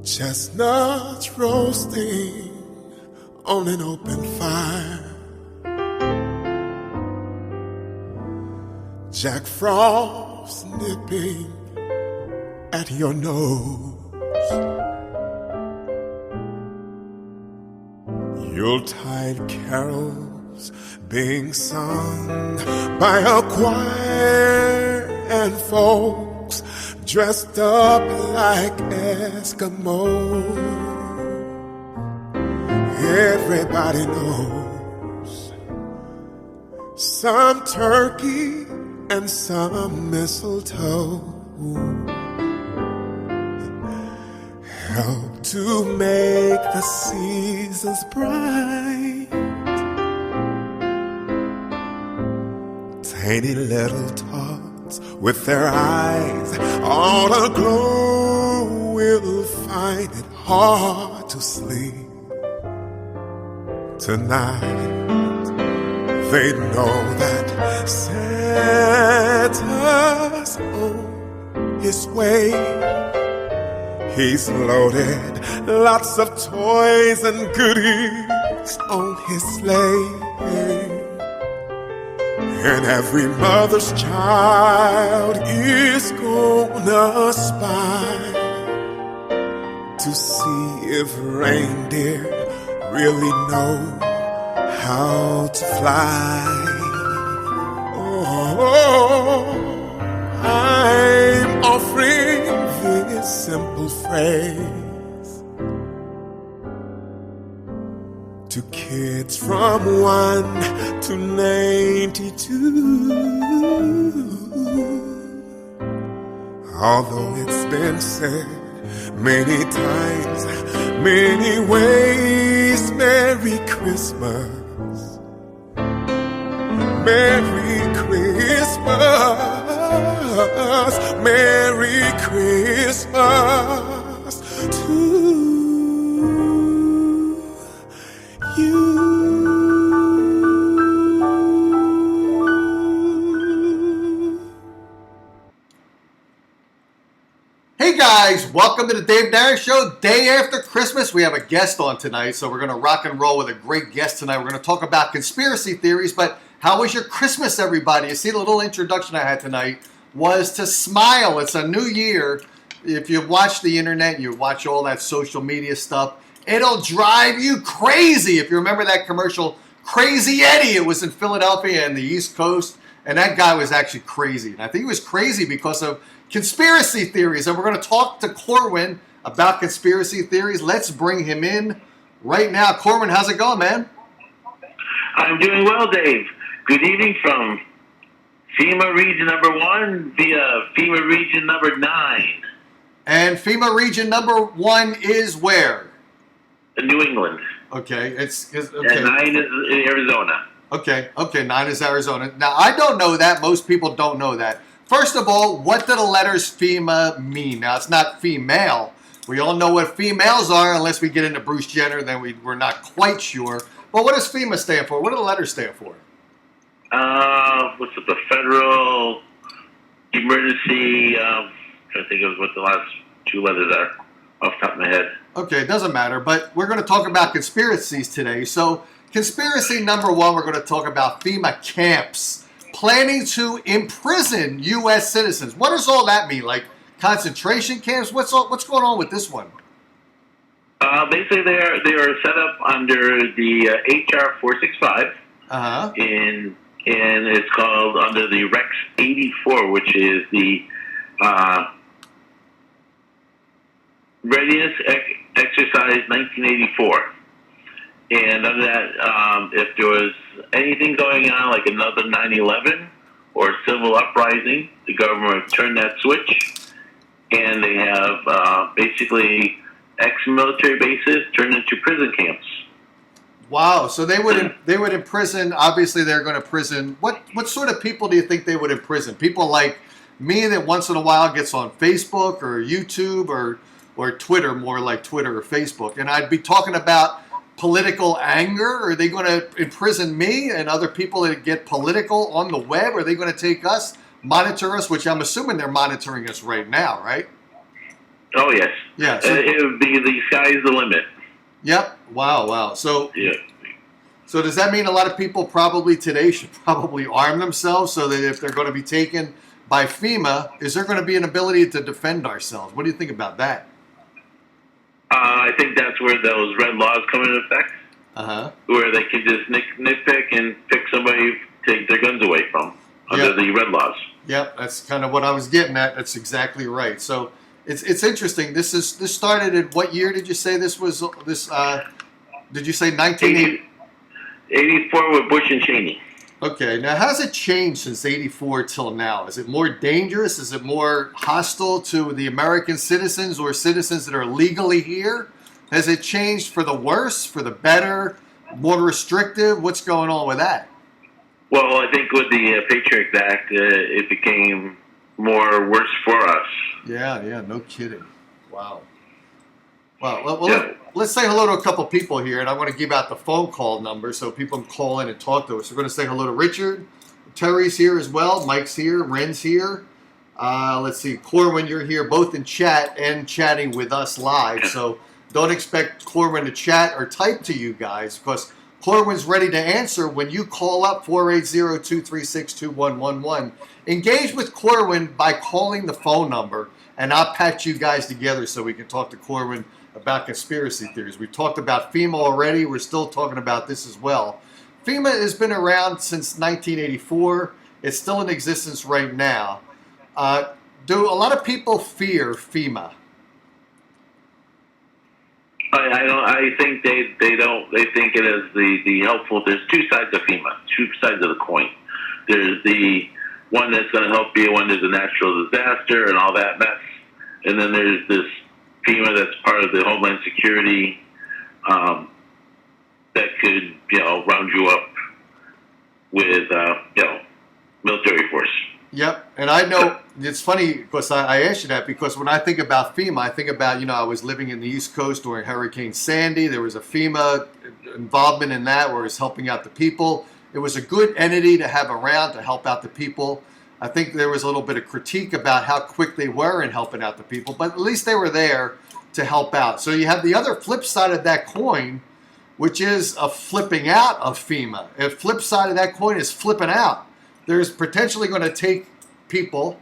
Chestnuts roasting on an open fire. Jack Frost nipping at your nose. Yuletide carols being sung by a choir and folks dressed up like Eskimos. Everybody knows some turkey and some mistletoe help to make the seasons bright. Tiny little tots with their eyes all aglow will find it hard to sleep tonight. They know that Santa's on his way. He's loaded lots of toys and goodies on his sleigh. And every mother's child is gonna spy to see if reindeer really know how to fly. Oh, I'm offering this simple phrase to kids from 1 to 92. Although it's been said many times, many ways, Merry Christmas. Merry Christmas, Merry Christmas to you. Hey guys, welcome to the Dave Darren Show. Day after Christmas, we have a guest on tonight, so we're going to rock and roll with a great guest tonight. We're going to talk about conspiracy theories, but how was your Christmas, everybody? You see, the little introduction I had tonight was to smile. It's a new year. If you watch the internet, you watch all that social media stuff, it'll drive you crazy. If you remember that commercial, Crazy Eddie, it was in Philadelphia and the East Coast, and that guy was actually crazy. And I think he was crazy because of conspiracy theories. And we're going to talk to Corwyn about conspiracy theories. Let's bring him in right now. Corwyn, how's it going, man? I'm doing well, Dave. Good evening from FEMA Region number 1 via FEMA Region number 9. And FEMA Region number 1 is where? New England. Okay. Okay. And 9 is Arizona. Okay, 9 is Arizona. Now, I don't know that. Most people don't know that. First of all, what do the letters FEMA mean? Now, it's not female. We all know what females are, unless we get into Bruce Jenner, then we're not quite sure. But what does FEMA stand for? What do the letters stand for? What's it, the Federal Emergency, trying to think of what the last 2 letters are off the top of my head. Okay, it doesn't matter, but we're going to talk about conspiracies today. So, conspiracy number 1, we're going to talk about FEMA camps planning to imprison U.S. citizens. What does all that mean? Like concentration camps? What's going on with this one? Basically, they are set up under the HR 465, and it's called under the Rex 84, which is the Readiness Exercise 1984. And under that, if there was anything going on, like another 9/11 or civil uprising, the government would turn that switch, and they have basically ex-military bases turned into prison camps. Wow! So they would imprison. Obviously, they're going to prison. What sort of people do you think they would imprison? People like me that once in a while gets on Facebook or YouTube or Twitter, more like Twitter or Facebook, and I'd be talking about political anger? Are they going to imprison me and other people that get political on the web? Are they going to take us, monitor us, which I'm assuming they're monitoring us right now, right? Oh yes. Yeah. So, It would be the sky's the limit. yep. Wow. So, Yeah. so does that mean a lot of people probably today should probably arm themselves so that if they're going to be taken by FEMA, is there going to be an ability to defend ourselves? What do you think about that? I think that's where those red laws come into effect, where they can just nitpick and pick somebody, take their guns away from under the red laws. Yep, that's kind of what I was getting at. That's exactly right. So it's interesting. This started in what year did you say this was? Did you say 1980? 84 with Bush and Cheney. Okay, now how's it changed since 84 till now? Is it more dangerous? Is it more hostile to the American citizens or citizens that are legally here? Has it changed for the worse, for the better, more restrictive? What's going on with that? Well, I think with the Patriot Act, it became more worse for us. Yeah, no kidding. Wow. Well, let's say hello to a couple people here, and I want to give out the phone call number so people can call in and talk to us. We're going to say hello to Richard. Terry's here as well. Mike's here. Ren's here. Let's see. Corwyn, you're here both in chat and chatting with us live. So don't expect Corwyn to chat or type to you guys because Corwyn's ready to answer when you call up 480-236-2111. Engage with Corwyn by calling the phone number, and I'll patch you guys together so we can talk to Corwyn about conspiracy theories. We've talked about FEMA already. We're still talking about this as well. FEMA has been around since 1984. It's still in existence right now. Do a lot of people fear FEMA? I think they don't. They think it is the helpful. There's two sides of FEMA, two sides of the coin. There's the one that's going to help you when there's a natural disaster and all that mess, and then there's this FEMA that's part of the Homeland Security that could round you up with military force. Yep, and I know it's funny because I asked you that because when I think about FEMA, I think about, I was living in the East Coast during Hurricane Sandy. There was a FEMA involvement in that where it was helping out the people. It was a good entity to have around to help out the people. I think there was a little bit of critique about how quick they were in helping out the people, but at least they were there to help out. So you have the other flip side of that coin, which is a flipping out of FEMA. The flip side of that coin is flipping out. There's potentially going to take people,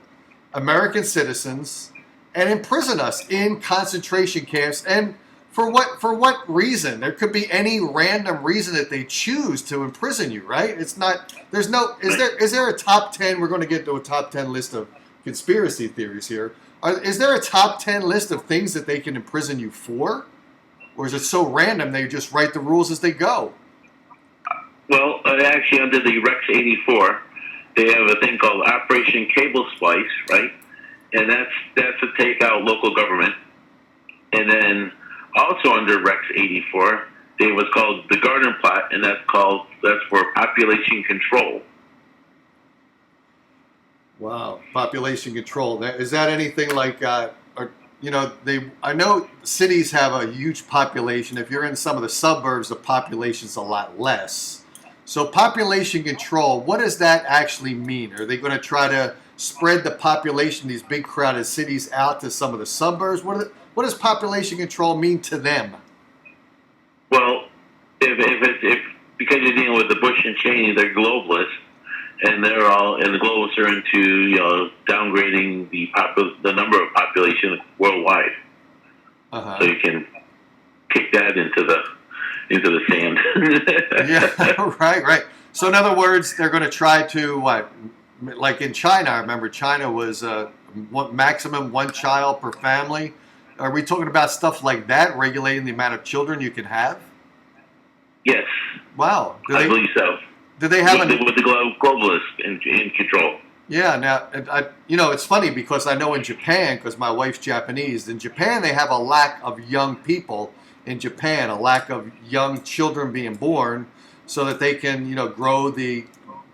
American citizens, and imprison us in concentration camps. And for what reason? There could be any random reason that they choose to imprison you, right? It's not. There's no. Is there a top 10? We're going to get to a top 10 list of conspiracy theories here. Is there a top 10 list of things that they can imprison you for, or is it so random they just write the rules as they go? Well, actually, under the Rex 84. They have a thing called Operation Cable Splice, right? And that's to take out local government. And then also under Rex 84, there was called the Garden Plot, and that's for population control. Wow, population control. Is that anything like? I know cities have a huge population. If you're in some of the suburbs, the population's a lot less. So population control, what does that actually mean? Are they going to try to spread the population, these big crowded cities, out to some of the suburbs? What does population control mean to them? Well, if because you're dealing with the Bush and Cheney, they're globalists, and the globalists are into downgrading the number of population worldwide. So you can kick that into the sand. Yeah, right. So in other words, they're going to try to, like in China, I remember China was maximum one child per family. Are we talking about stuff like that, regulating the amount of children you can have? Yes. Wow. I believe so. Do they have with the globalists in control? Yeah. Now, it's funny because I know in Japan, because my wife's Japanese, in Japan they have a lack of young people. In Japan, a lack of young children being born, so that they can,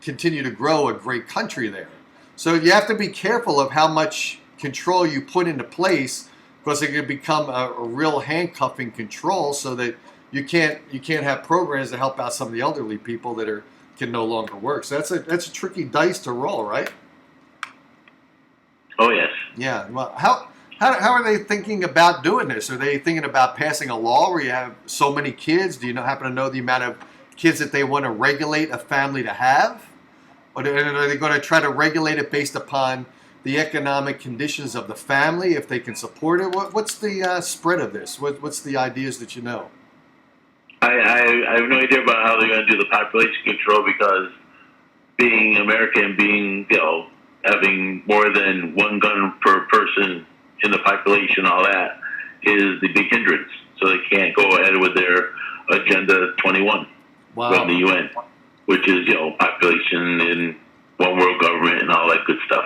continue to grow a great country there. So you have to be careful of how much control you put into place, because it can become a real handcuffing control, so that you can't have programs to help out some of the elderly people that can no longer work. So that's a tricky dice to roll, right? Oh yes. Yeah. Well, how How are they thinking about doing this? Are they thinking about passing a law where you have so many kids? Do you happen to know the amount of kids that they want to regulate a family to have? Or are they going to try to regulate it based upon the economic conditions of the family, if they can support it? What's the spread of this? What's the ideas that you know? I have no idea about how they're going to do the population control, because being American, having more than one gun per person in the population, all that is the big hindrance. So they can't go ahead with their Agenda 21 from the UN, which is, population in one world government and all that good stuff.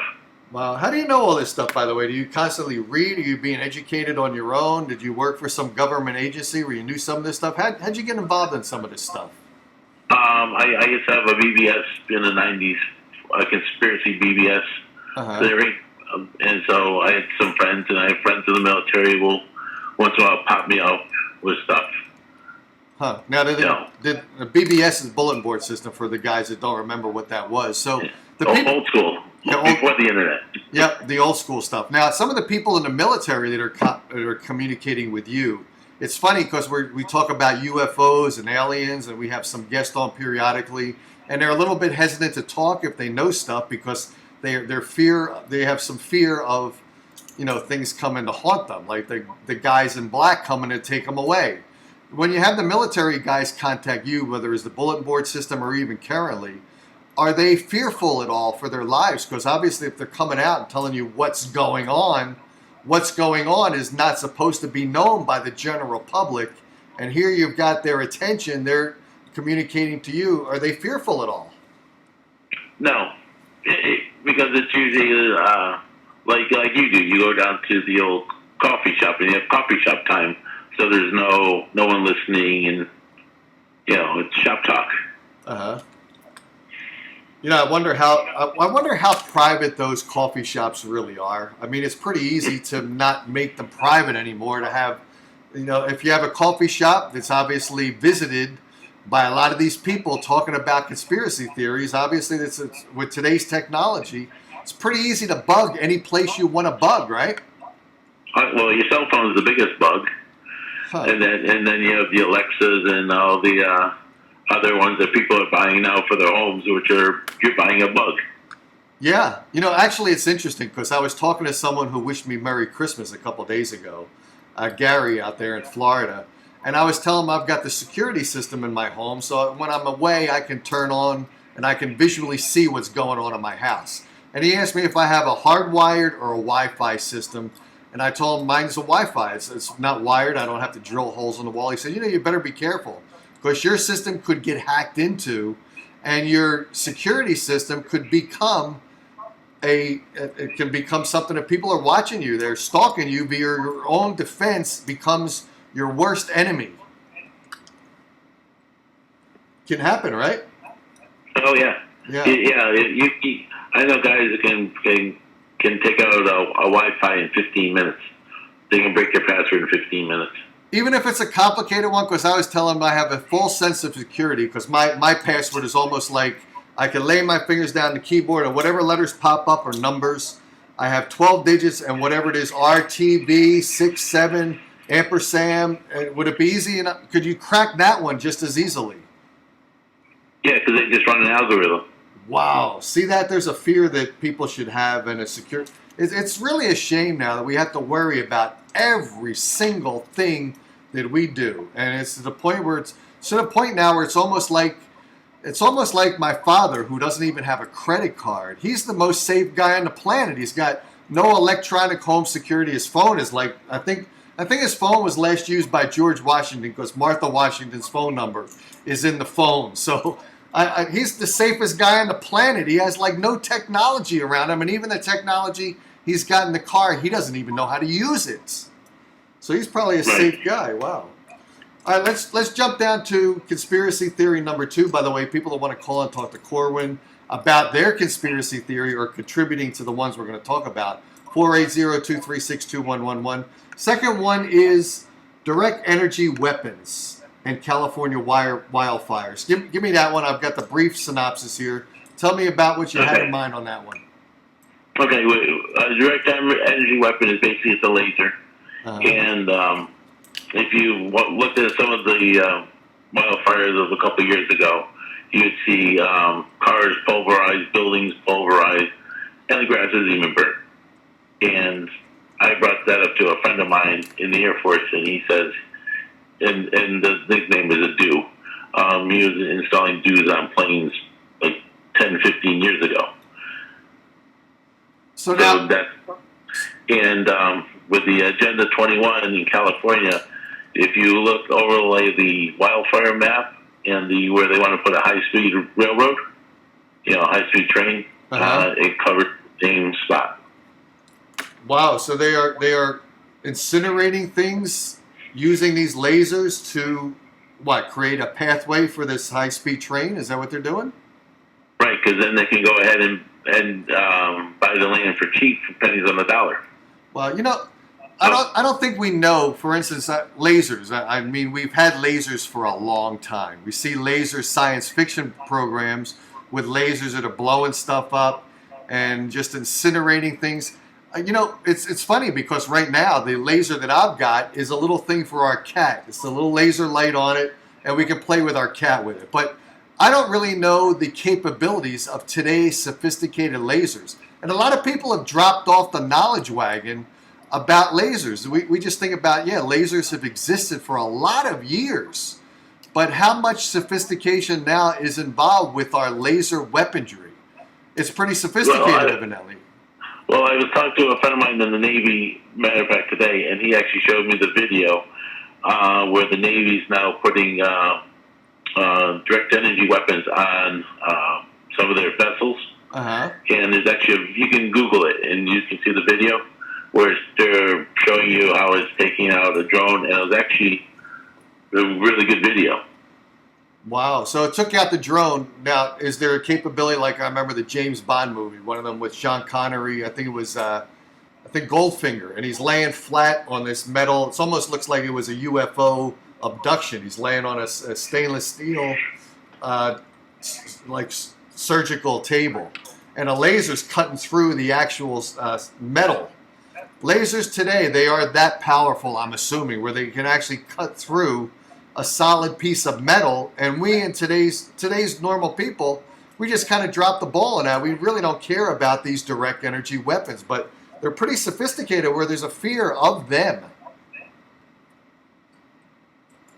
Wow. How do you know all this stuff, by the way? Do you constantly read? Are you being educated on your own? Did you work for some government agency where you knew some of this stuff? How'd you get involved in some of this stuff? I used to have a BBS in the 90s, a conspiracy BBS theory. And so I had some friends, and I have friends in the military who will once in a while pop me out with stuff. Huh. Now, the BBS is bulletin board system for the guys that don't remember what that was. So old school, before the internet. Yep, the old school stuff. Now, some of the people in the military that are communicating with you, it's funny because we talk about UFOs and aliens, and we have some guests on periodically, and they're a little bit hesitant to talk if they know stuff, because they have some fear of things coming to haunt them, like the guys in black coming to take them away. When you have the military guys contact you, whether it's the bulletin board system or even currently, are they fearful at all for their lives? Because obviously if they're coming out and telling you what's going on is not supposed to be known by the general public. And here you've got their attention, they're communicating to you. Are they fearful at all? No, because it's usually like you do. You go down to the old coffee shop and you have coffee shop time. So there's no one listening, and it's shop talk. I wonder how private those coffee shops really are. I mean, it's pretty easy to not make them private anymore. To have, if you have a coffee shop that's obviously visited by a lot of these people talking about conspiracy theories, obviously with today's technology, it's pretty easy to bug any place you want to bug, right? Well, your cell phone is the biggest bug. Huh. And then you have the Alexas and all the other ones that people are buying now for their homes, which you're buying a bug. Yeah. Actually, it's interesting because I was talking to someone who wished me Merry Christmas a couple days ago, Gary out there in Florida. And I was telling him I've got the security system in my home, so when I'm away, I can turn on and I can visually see what's going on in my house. And he asked me if I have a hardwired or a Wi-Fi system. And I told him mine's a Wi-Fi. It's not wired. I don't have to drill holes in the wall. He said, you better be careful because your system could get hacked into, and your security system could become something that people are watching you. They're stalking you via your own defense becomes your worst enemy. Can happen, right? Oh yeah. I know guys that can take out a Wi-Fi in 15 minutes. They can break your password in 15 minutes. Even if it's a complicated one, because I was telling them I have a full sense of security, because my password is almost like I can lay my fingers down the keyboard and whatever letters pop up are numbers. I have 12 digits and whatever it is, RTB, 67, ampersand. Would it be easy enough? Could you crack that one just as easily? Yeah, because they just run an algorithm. Wow. See that? There's a fear that people should have and a secure. It's really a shame now that we have to worry about every single thing that we do. And it's to the point where now where it's almost like my father, who doesn't even have a credit card. He's the most safe guy on the planet. He's got no electronic home security. His phone is like, I think his phone was last used by George Washington because Martha Washington's phone number is in the phone. So he's the safest guy on the planet. He has like no technology around him, and even the technology he's got in the car, he doesn't even know how to use it. So he's probably a safe guy. Wow. All right, let's jump down to conspiracy theory number 2. By the way, people that want to call and talk to Corwyn about their conspiracy theory or contributing to the ones we're going to talk about, 480-236-2111. Second one is direct energy weapons and California wildfires. Give me that one. I've got the brief synopsis here. Tell me about what you had in mind on that one. Okay, a direct energy weapon is basically it's a laser. And if you looked at some of the wildfires of a couple of years ago, you would see cars pulverized, buildings pulverized, and the grass is even burnt. And I brought that up to a friend of mine in the Air Force, and he says, and the nickname is a DEW. He was installing DEWs on planes like 10, 15 years ago. So now, with the Agenda 21 in California, if you look overlay the wildfire map and where they want to put a high-speed railroad, high-speed train, it covers the same spot. Wow! So they are incinerating things using these lasers to create a pathway for this high-speed train? Is that what they're doing? Right, because then they can go ahead and buy the land for cheap, for pennies on the dollar. Well, I don't think we know. For instance, lasers. I mean, we've had lasers for a long time. We see laser science fiction programs with lasers that are blowing stuff up and just incinerating things. It's funny because right now the laser that I've got is a little thing for our cat. It's a little laser light on it, and we can play with our cat with it. But I don't really know the capabilities of today's sophisticated lasers. And a lot of people have dropped off the knowledge wagon about lasers. We just think about, lasers have existed for a lot of years. But how much sophistication now is involved with our laser weaponry? It's pretty sophisticated, evidently. Well, I was talking to a friend of mine in the Navy, matter of fact, today, and he actually showed me the video where the Navy's now putting direct energy weapons on some of their vessels. And there's actually, you can Google it, and you can see the video where they're showing you how it's taking out a drone, and it was actually a really good video. Wow. So it took out the drone. Now, is there a capability like I remember the James Bond movie, one of them with Sean Connery, I think it was, Goldfinger, and he's laying flat on this metal. It almost looks like it was a UFO abduction. He's laying on a stainless steel, surgical table, and a laser's cutting through the actual metal. Lasers today, they are that powerful, I'm assuming, where they can actually cut through a solid piece of metal, and we in today's normal people, we just kind of drop the ball on that. We really don't care about these direct energy weapons, but they're pretty sophisticated where there's a fear of them.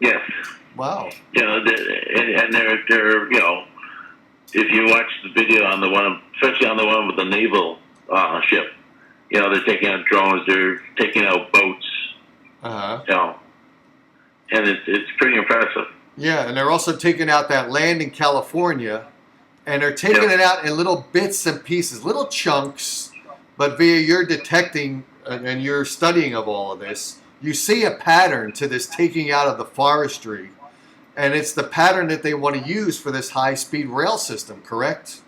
Yes. Wow. And they're if you watch the video on the one, especially on the one with the naval ship, they're taking out drones, they're taking out boats. And it's pretty impressive. Yeah, and they're also taking out that land in California, and they're taking it out in little bits and pieces, little chunks, but via your detecting and your studying of all of this, you see a pattern to this taking out of the forestry, and it's the pattern that they want to use for this high-speed rail system, correct?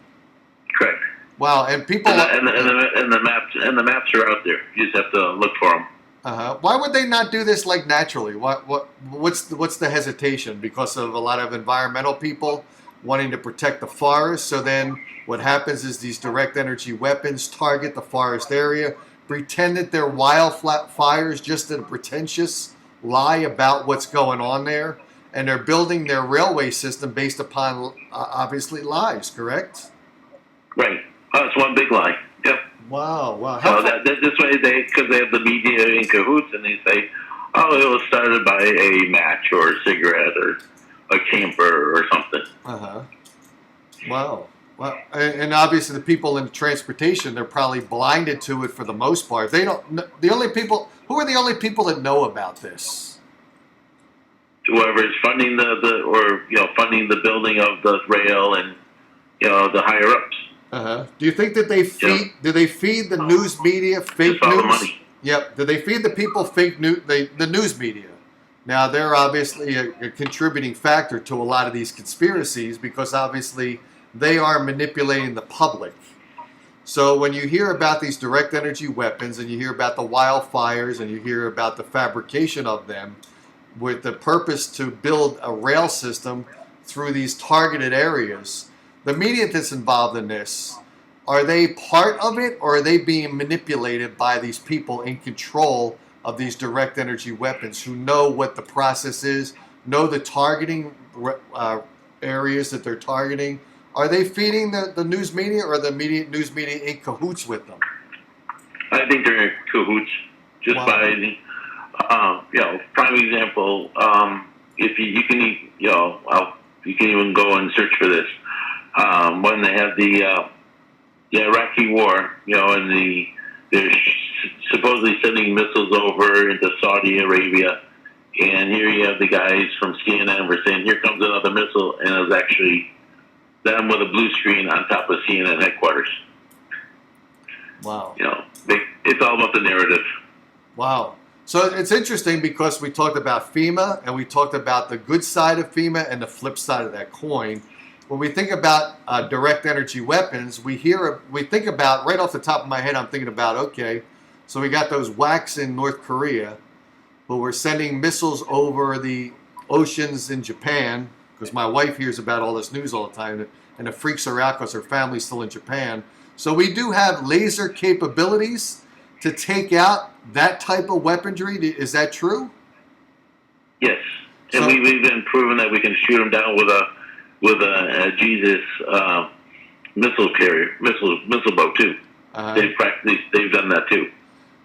Correct. Wow, and people... And the maps are out there. You just have to look for them. Why would they not do this like naturally? What's the hesitation? Because of a lot of environmental people wanting to protect the forest. So then what happens is these direct energy weapons target the forest area, pretend that they're wildfires, just a pretentious lie about what's going on there, and they're building their railway system based upon obviously lies. Correct? Right. Oh, it's one big lie. Yep. Wow. So this way, because they have the media in cahoots, and they say, "Oh, it was started by a match or a cigarette or a camper or something." Wow. Well, and obviously the people in transportation, they're probably blinded to it for the most part. They don't. Who are the only people that know about this? Whoever is funding funding the building of the rail and the higher ups. Do you think that they feed? Do they feed the news media fake news? The money. Yep. Do they feed the people fake news? The news media. Now they're obviously a contributing factor to a lot of these conspiracies because obviously they are manipulating the public. So when you hear about these direct energy weapons and you hear about the wildfires and you hear about the fabrication of them with the purpose to build a rail system through these targeted areas, the media that's involved in this, are they part of it, or are they being manipulated by these people in control of these direct energy weapons who know what the process is, know the targeting areas that they're targeting? Are they feeding the news media, or are the news media in cahoots with them? I think they're in cahoots just Wow. by the, prime example. If you can, you can even go and search for this. When they had the Iraqi war, and they're supposedly sending missiles over into Saudi Arabia, and here you have the guys from CNN were saying, "Here comes another missile," and it was actually them with a blue screen on top of CNN headquarters. Wow. It's all about the narrative. Wow. So it's interesting because we talked about FEMA, and we talked about the good side of FEMA and the flip side of that coin. When we think about direct energy weapons, we think about, right off the top of my head, I'm thinking about, okay, so we got those whacks in North Korea, but we're sending missiles over the oceans in Japan, because my wife hears about all this news all the time, and it freaks her out because her family's still in Japan. So we do have laser capabilities to take out that type of weaponry. Is that true? Yes, and we've even proven that we can shoot them down with a Jesus missile carrier, missile boat too. They've done that too.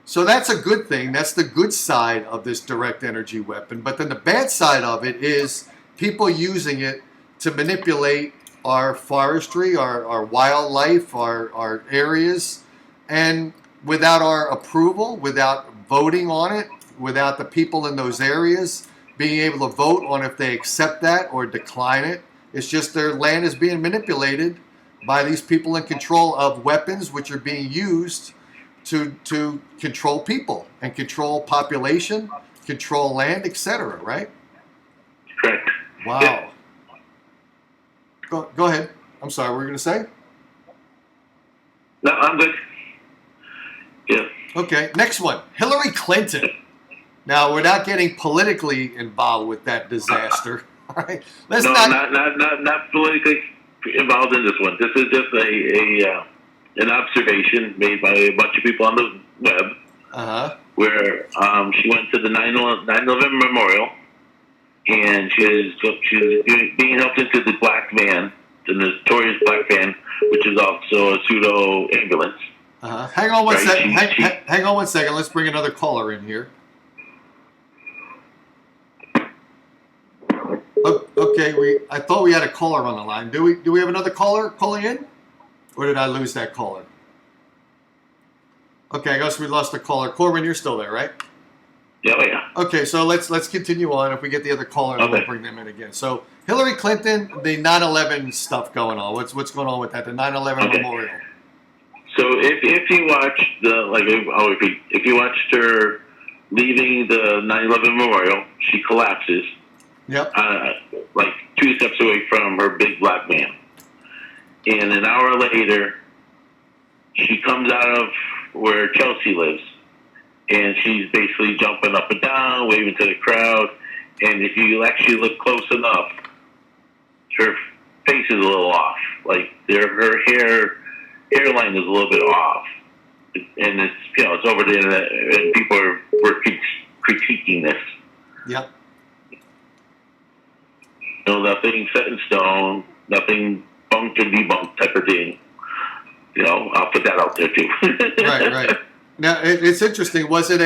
So that's a good thing. That's the good side of this direct energy weapon. But then the bad side of it is people using it to manipulate our forestry, our wildlife, our areas, and without our approval, without voting on it, without the people in those areas being able to vote on if they accept that or decline it. It's just their land is being manipulated by these people in control of weapons which are being used to control people and control population, control land, etc. Right? Correct. Wow. Yeah. Go ahead. I'm sorry. What were you going to say? No, I'm good. Yeah. Okay. Next one. Hillary Clinton. Now, we're not getting politically involved with that disaster. All right. Let's not politically involved in this one. This is just an observation made by a bunch of people on the web, where she went to the 9/11 memorial, and she was being helped into the black van, the notorious black van, which is also a pseudo ambulance. Hang on one second. Hang on one second. Let's bring another caller in here. Okay, I thought we had a caller on the line. Do we have another caller calling in? Or did I lose that caller? Okay, I guess we lost the caller. Corwyn, you're still there, right? Yeah. Okay, so let's continue on. If we get the other caller, then we'll bring them in again. So Hillary Clinton, the 9/11 stuff going on. What's going on with that? The 9/11 memorial. So if you watch if you watched her leaving the 9/11 memorial, she collapses. Yep. Like 2 steps away from her big black van. And an hour later, she comes out of where Chelsea lives. And she's basically jumping up and down, waving to the crowd. And if you actually look close enough, her face is a little off. Like her hairline is a little bit off. And it's over the internet, and people were critiquing this. Yep. Nothing set in stone, nothing bunked or debunked type of thing. I'll put that out there too. Right. Now it's interesting. Was it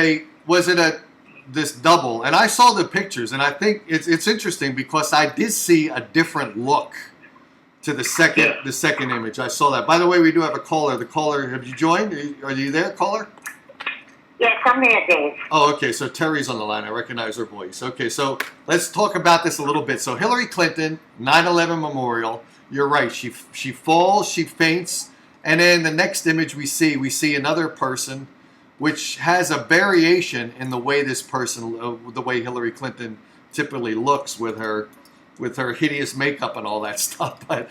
this double? And I saw the pictures, and I think it's interesting because I did see a different look to the second image. I saw that. By the way, we do have a caller. The caller, have you joined? Are you there, caller? Yes, I'm there, Dave. Oh, okay. So Terry's on the line. I recognize her voice. Okay, so let's talk about this a little bit. So Hillary Clinton, 9/11 memorial. You're right. She falls, she faints, and then the next image we see another person, which has a variation in the way this person, the way Hillary Clinton typically looks with her hideous makeup and all that stuff. But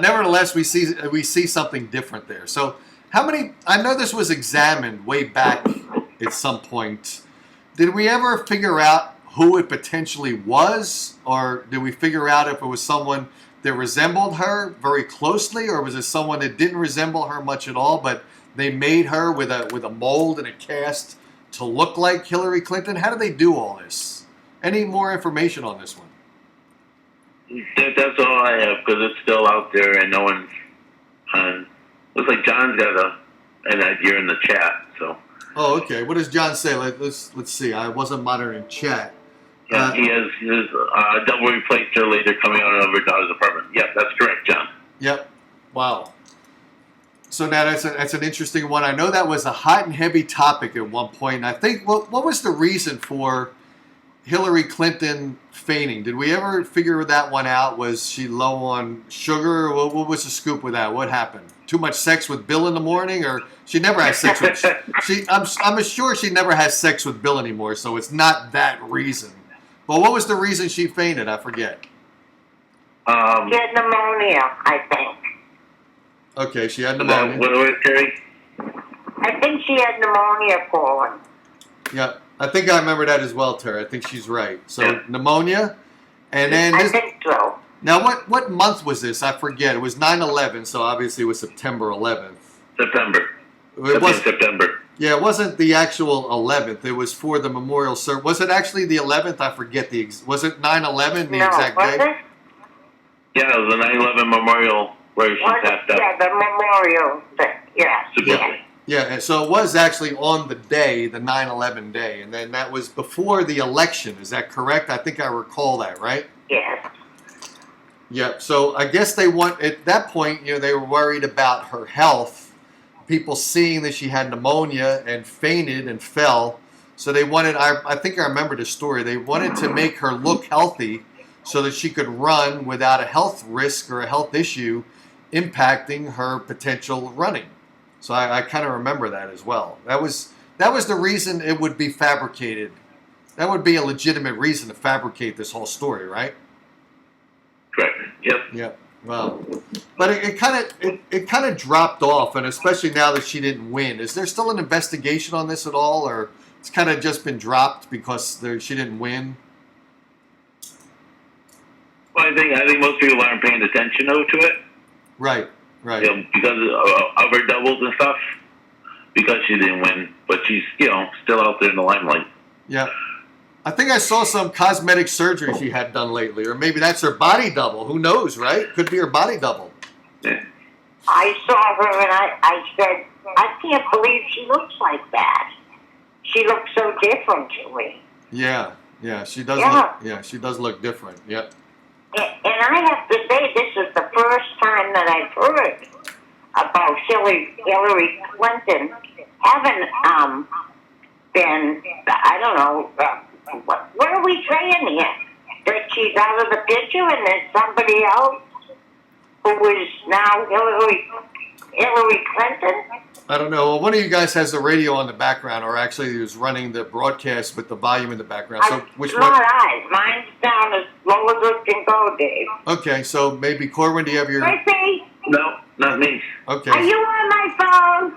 nevertheless, we see something different there. So how many? I know this was examined way back at some point. Did we ever figure out who it potentially was, or did we figure out if it was someone that resembled her very closely, or was it someone that didn't resemble her much at all, but they made her with a mold and a cast to look like Hillary Clinton? How do they do all this? Any more information on this one? That's all I have, because it's still out there and no one's looks like John's got an idea in the chat. So. Oh, okay. What does John say? Let's see. I wasn't monitoring chat. Yeah, he has his double replacer later coming out of her daughter's apartment. Yeah, that's correct, John. Yep. Wow. So now that's an interesting one. I know that was a hot and heavy topic at one point. And I think what was the reason for Hillary Clinton fainting? Did we ever figure that one out? Was she low on sugar? What was the scoop with that? What happened? Too much sex with Bill in the morning, or she never has sex with? I'm sure she never has sex with Bill anymore. So it's not that reason. But what was the reason she fainted? I forget. She had pneumonia, I think. Okay, she had pneumonia. What was it, Terry? I think she had pneumonia, Corwyn. Yeah, I think I remember that as well, Terry. I think she's right. So pneumonia, and then I think so. Now, what month was this? I forget. It was 9/11, so obviously it was September 11th. September. It was September. Yeah, it wasn't the actual 11th. It was for the memorial service. Was it actually the 11th? I forget was it 9/11, the exact was day? it? Yeah, it was the 9/11 memorial where she passed out. Yeah, the memorial thing. Yeah. Supposedly. Yeah, and so it was actually on the day, the 9/11 day, and then that was before the election. Is that correct? I think I recall that, right? Yes. Yep. So I guess at that point, they were worried about her health. People seeing that she had pneumonia and fainted and fell. So they wanted, I think I remember the story, they wanted to make her look healthy so that she could run without a health risk or a health issue impacting her potential running. So I kind of remember that as well. That was the reason it would be fabricated. That would be a legitimate reason to fabricate this whole story, right? Correct. Yep. Yep. Well, but it kind of dropped off, and especially now that she didn't win. Is there still an investigation on this at all, or it's kind of just been dropped because she didn't win? Well, I think most people aren't paying attention to it. Right. Right. Because of her doubles and stuff. Because she didn't win, but she's still out there in the limelight. Yeah. I think I saw some cosmetic surgery she had done lately, or maybe that's her body double. Who knows, right? Could be her body double. Yeah. I saw her and I said, I can't believe she looks like that. She looks so different to me. Yeah, she does. Yeah. She does look different. Yep. And I have to say, this is the first time that I've heard about Hillary Clinton having been, I don't know, what are we saying here? That she's out of the picture and there's somebody else who is now Hillary Clinton? I don't know. Well, one of you guys has the radio on the background, or actually is running the broadcast with the volume in the background. So which one? Not I. Mine's down as low as it can go, Dave. Okay, so maybe Corwyn, do you have your? Chrissy? No, not me. Okay. Are you on my phone?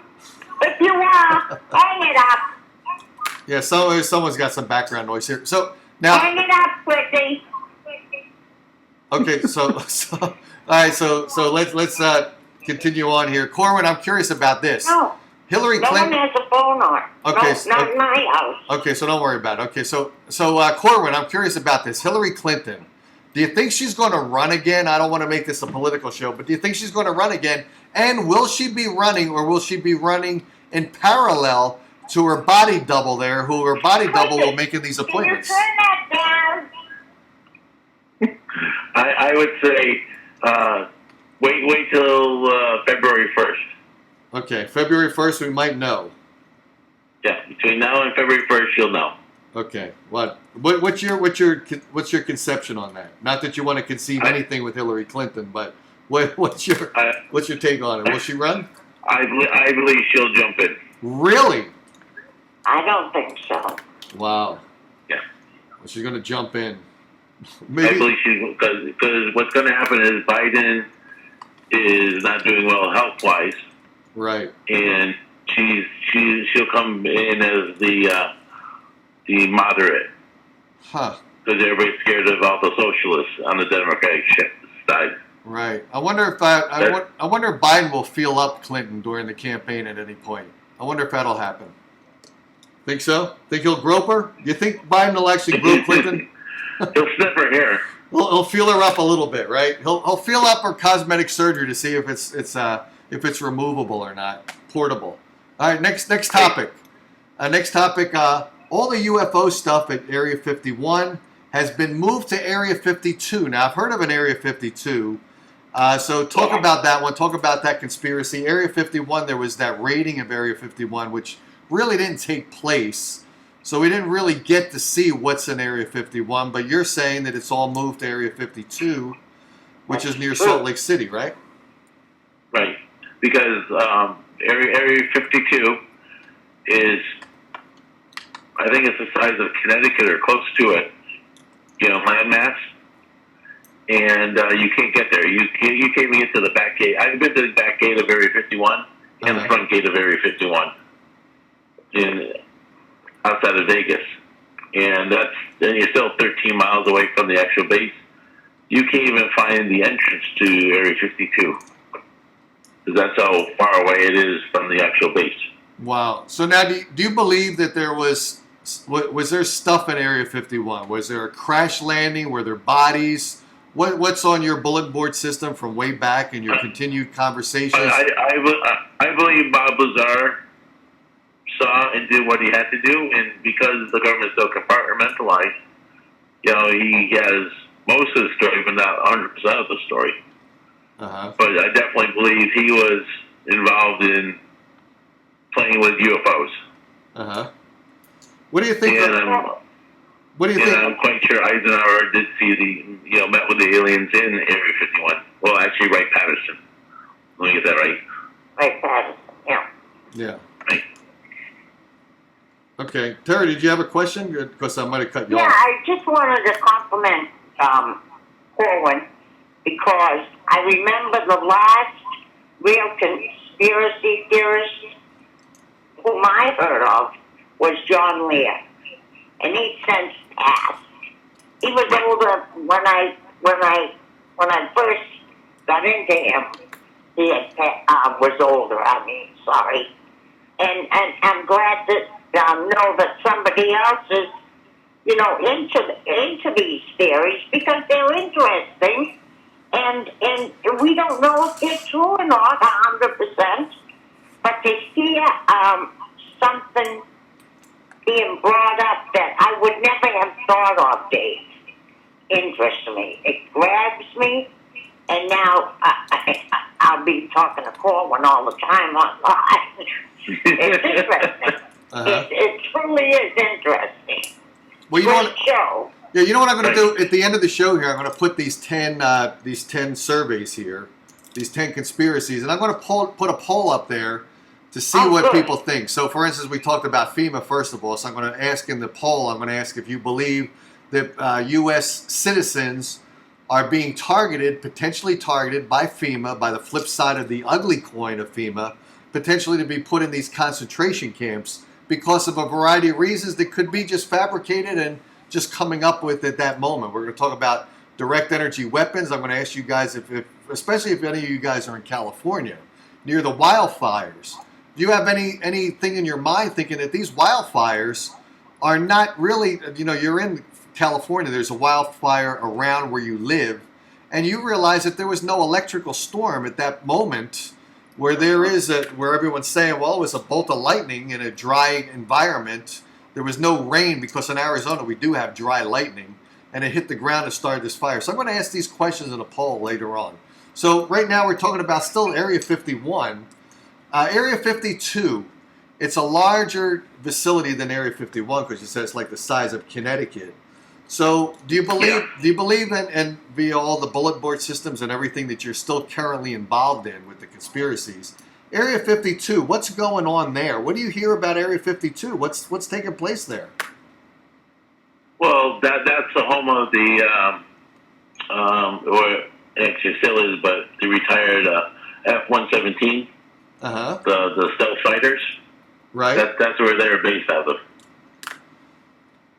If you are, hang it up. Yeah, someone's got some background noise here. So now. Hang it up, Chrissy. Okay, so all right, so let's continue on here. Corwyn, I'm curious about this. No. Hillary Clinton. No one has a phone on. Okay, No, not in my house. Okay, so don't worry about it. Okay, so Corwyn, I'm curious about this. Hillary Clinton. Do you think she's going to run again? I don't want to make this a political show, but do you think she's going to run again? And will she be running, or will she be running in parallel to her body double there, who her body double will making these appointments? Can you turn that down? I would say wait till February 1st. Okay, February 1st, we might know. Yeah, between now and February 1st, you'll know. Okay, what's your conception on that? Not that you want to conceive anything with Hillary Clinton, but what's your take on it? Will she run? I believe she'll jump in. Really? I don't think so. Wow. Yeah. Well, she's going to jump in. Maybe. I believe she, because what's going to happen is Biden is not doing well health-wise. Right. And she'll come in as the moderate. Huh. Because everybody's scared of all the socialists on the Democratic side. Right. I wonder if I wonder if Biden will feel up Clinton during the campaign at any point. I wonder if that'll happen. Think so? Think he'll grope her? You think Biden will actually grope Clinton? He'll sniff her hair. He'll feel her up a little bit, right? He'll feel up her cosmetic surgery to see if it's removable or not, portable. All right, next topic. All the UFO stuff at Area 51 has been moved to Area 52. Now, I've heard of an Area 52. So talk about that one. Talk about that conspiracy. Area 51, there was that raiding of Area 51, which really didn't take place. So we didn't really get to see what's in Area 51. But you're saying that it's all moved to Area 52, which is near Salt Lake City, right? Right. Because Area 52 is, I think it's the size of Connecticut or close to it, landmass. And you can't get there. You can't even get to the back gate. I've been to the back gate of Area 51 and the front gate of Area 51 outside of Vegas. And then you're still 13 miles away from the actual base. You can't even find the entrance to Area 52. Because that's how far away it is from the actual base. Wow. So now do you believe that there was there stuff in Area 51? Was there a crash landing? Were there bodies? What's on your bulletin board system from way back in your continued conversations? I believe Bob Lazar saw and did what he had to do, and because the government's so compartmentalized, he has most of the story, but not 100% of the story. Uh-huh. But I definitely believe he was involved in playing with UFOs. Uh-huh. What do you think? What do you think? I'm quite sure Eisenhower did see met with the aliens in Area 51. Well, actually, Wright Patterson. Let me get that right. Wright Patterson, yeah. Yeah. Right. Okay. Terry, did you have a question? Because I might have cut you off. Yeah, I just wanted to compliment Corwyn because I remember the last real conspiracy theorist whom I heard of was John Lear, and he since passed. He was older when I first got into him. He was older. Sorry, and I'm glad to know that somebody else is, into these theories because they're interesting, and we don't know if they're true or not 100%, but to hear something being brought up that I would never have thought of, Dave, interests me. It grabs me, and now I'll be talking to Corwyn all the time online. It's interesting. Uh-huh. It truly is interesting. Well, Great show. Yeah, you know what I'm going to do at the end of the show here? I'm going to put these 10 surveys here, these 10 conspiracies, and I'm going to put a poll up there to see what people think. So, for instance, we talked about FEMA, first of all. So I'm going to ask in the poll, I'm going to ask if you believe that U.S. citizens are being potentially targeted by FEMA, by the flip side of the ugly coin of FEMA, potentially to be put in these concentration camps because of a variety of reasons that could be just fabricated and just coming up with at that moment. We're going to talk about direct energy weapons. I'm going to ask you guys, especially if any of you guys are in California, near the wildfires, do you have anything in your mind thinking that these wildfires are not really, you're in California, there's a wildfire around where you live, and you realize that there was no electrical storm at that moment where where everyone's saying, well, it was a bolt of lightning in a dry environment. There was no rain because in Arizona we do have dry lightning, and it hit the ground and started this fire. So I'm going to ask these questions in a poll later on. So right now we're talking about still Area 51. Area 52, it's a larger facility than Area 51 because you said it's like the size of Connecticut. So do you believe in via all the bulletin board systems and everything that you're still currently involved in with the conspiracies? Area 52, what's going on there? What do you hear about Area 52? What's taking place there? Well, that's the home of the, or actually still is, but the retired F-117, the stealth fighters. Right. That's where they're based out of.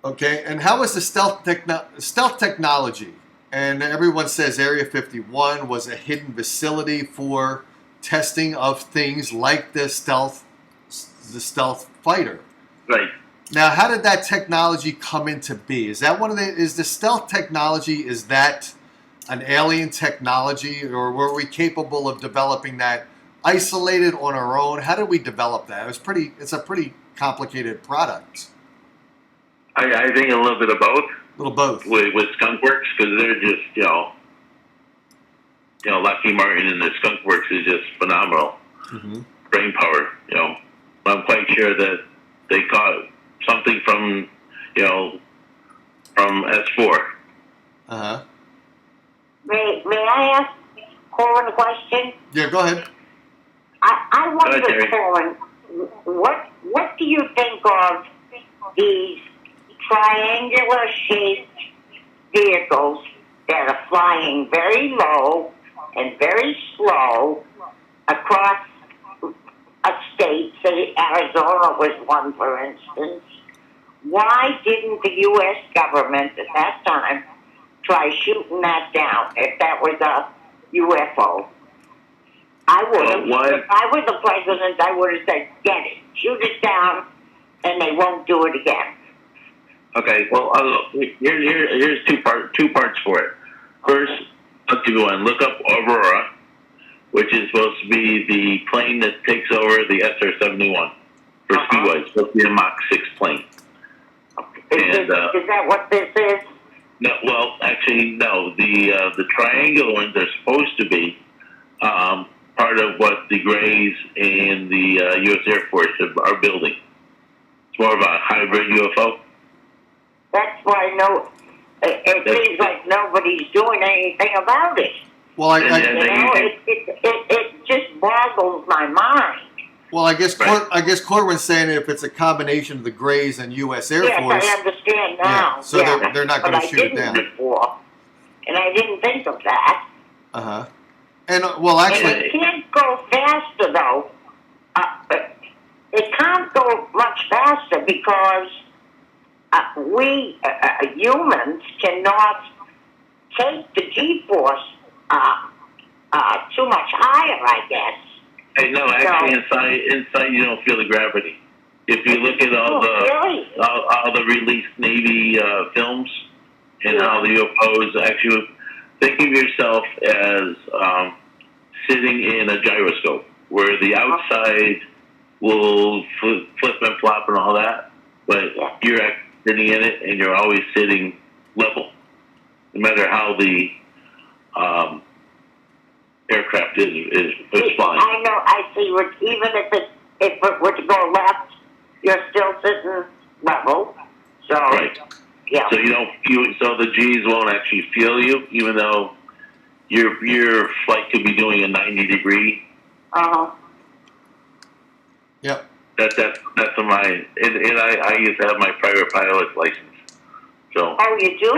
Okay, and how is the stealth technology? And everyone says Area 51 was a hidden facility for testing of things like the stealth fighter. Right. Now, how did that technology come into be? Is that is the stealth technology, is that an alien technology, or were we capable of developing that isolated on our own? How did we develop that? It's a pretty complicated product. I think a little bit of both. A little both. With Skunk Works, because they're just, Lockheed Martin and the Skunk Works is just phenomenal. Mm-hmm. Brain power, I'm quite sure that they caught something from S4. Uh-huh. May I ask Corwyn a question? Yeah, go ahead. I wonder, Corwyn, what do you think of these triangular-shaped vehicles that are flying very low and very slow across a state? Say Arizona was one, for instance. Why didn't the U.S. government at that time try shooting that down if that was a UFO? I would have. If I was the president, I would have said, get it, shoot it down, and they won't do it again. Okay, well, here's two parts for it. First, I'll give you one. Look up Aurora, which is supposed to be the plane that takes over the SR-71 for Speedway. It's supposed to be a Mach 6 plane. Is that what this is? No, well, actually, no. The triangular ones are supposed to be part of what the Greys and the U.S. Air Force are building. It's more of a hybrid UFO. That's why it seems like nobody's doing anything about it. Well, it just boggles my mind. Well, I guess Corwyn's saying if it's a combination of the Greys and U.S. Air Force. Yes, I understand now. Yeah, so they're not going to shoot it down. Before, and I didn't think of that. Uh-huh. And, well, actually... And it can't go faster, though. It can't go much faster because we humans cannot take the G-force too much higher, I guess. Hey, no, actually, inside you don't feel the gravity. If you look at all the released Navy films and how the UFOs actually, think of yourself as sitting in a gyroscope, where the outside will flip and flop and all that, but you're actually sitting in it and you're always sitting level, no matter how the aircraft is flying. I know. I see. Even if it were to go left, you're still sitting level. So right. Yeah. So so the G's won't actually feel you, even though your flight could be doing a 90-degree. Yep. That's my and I used to have my private pilot's license. So. Oh, you do?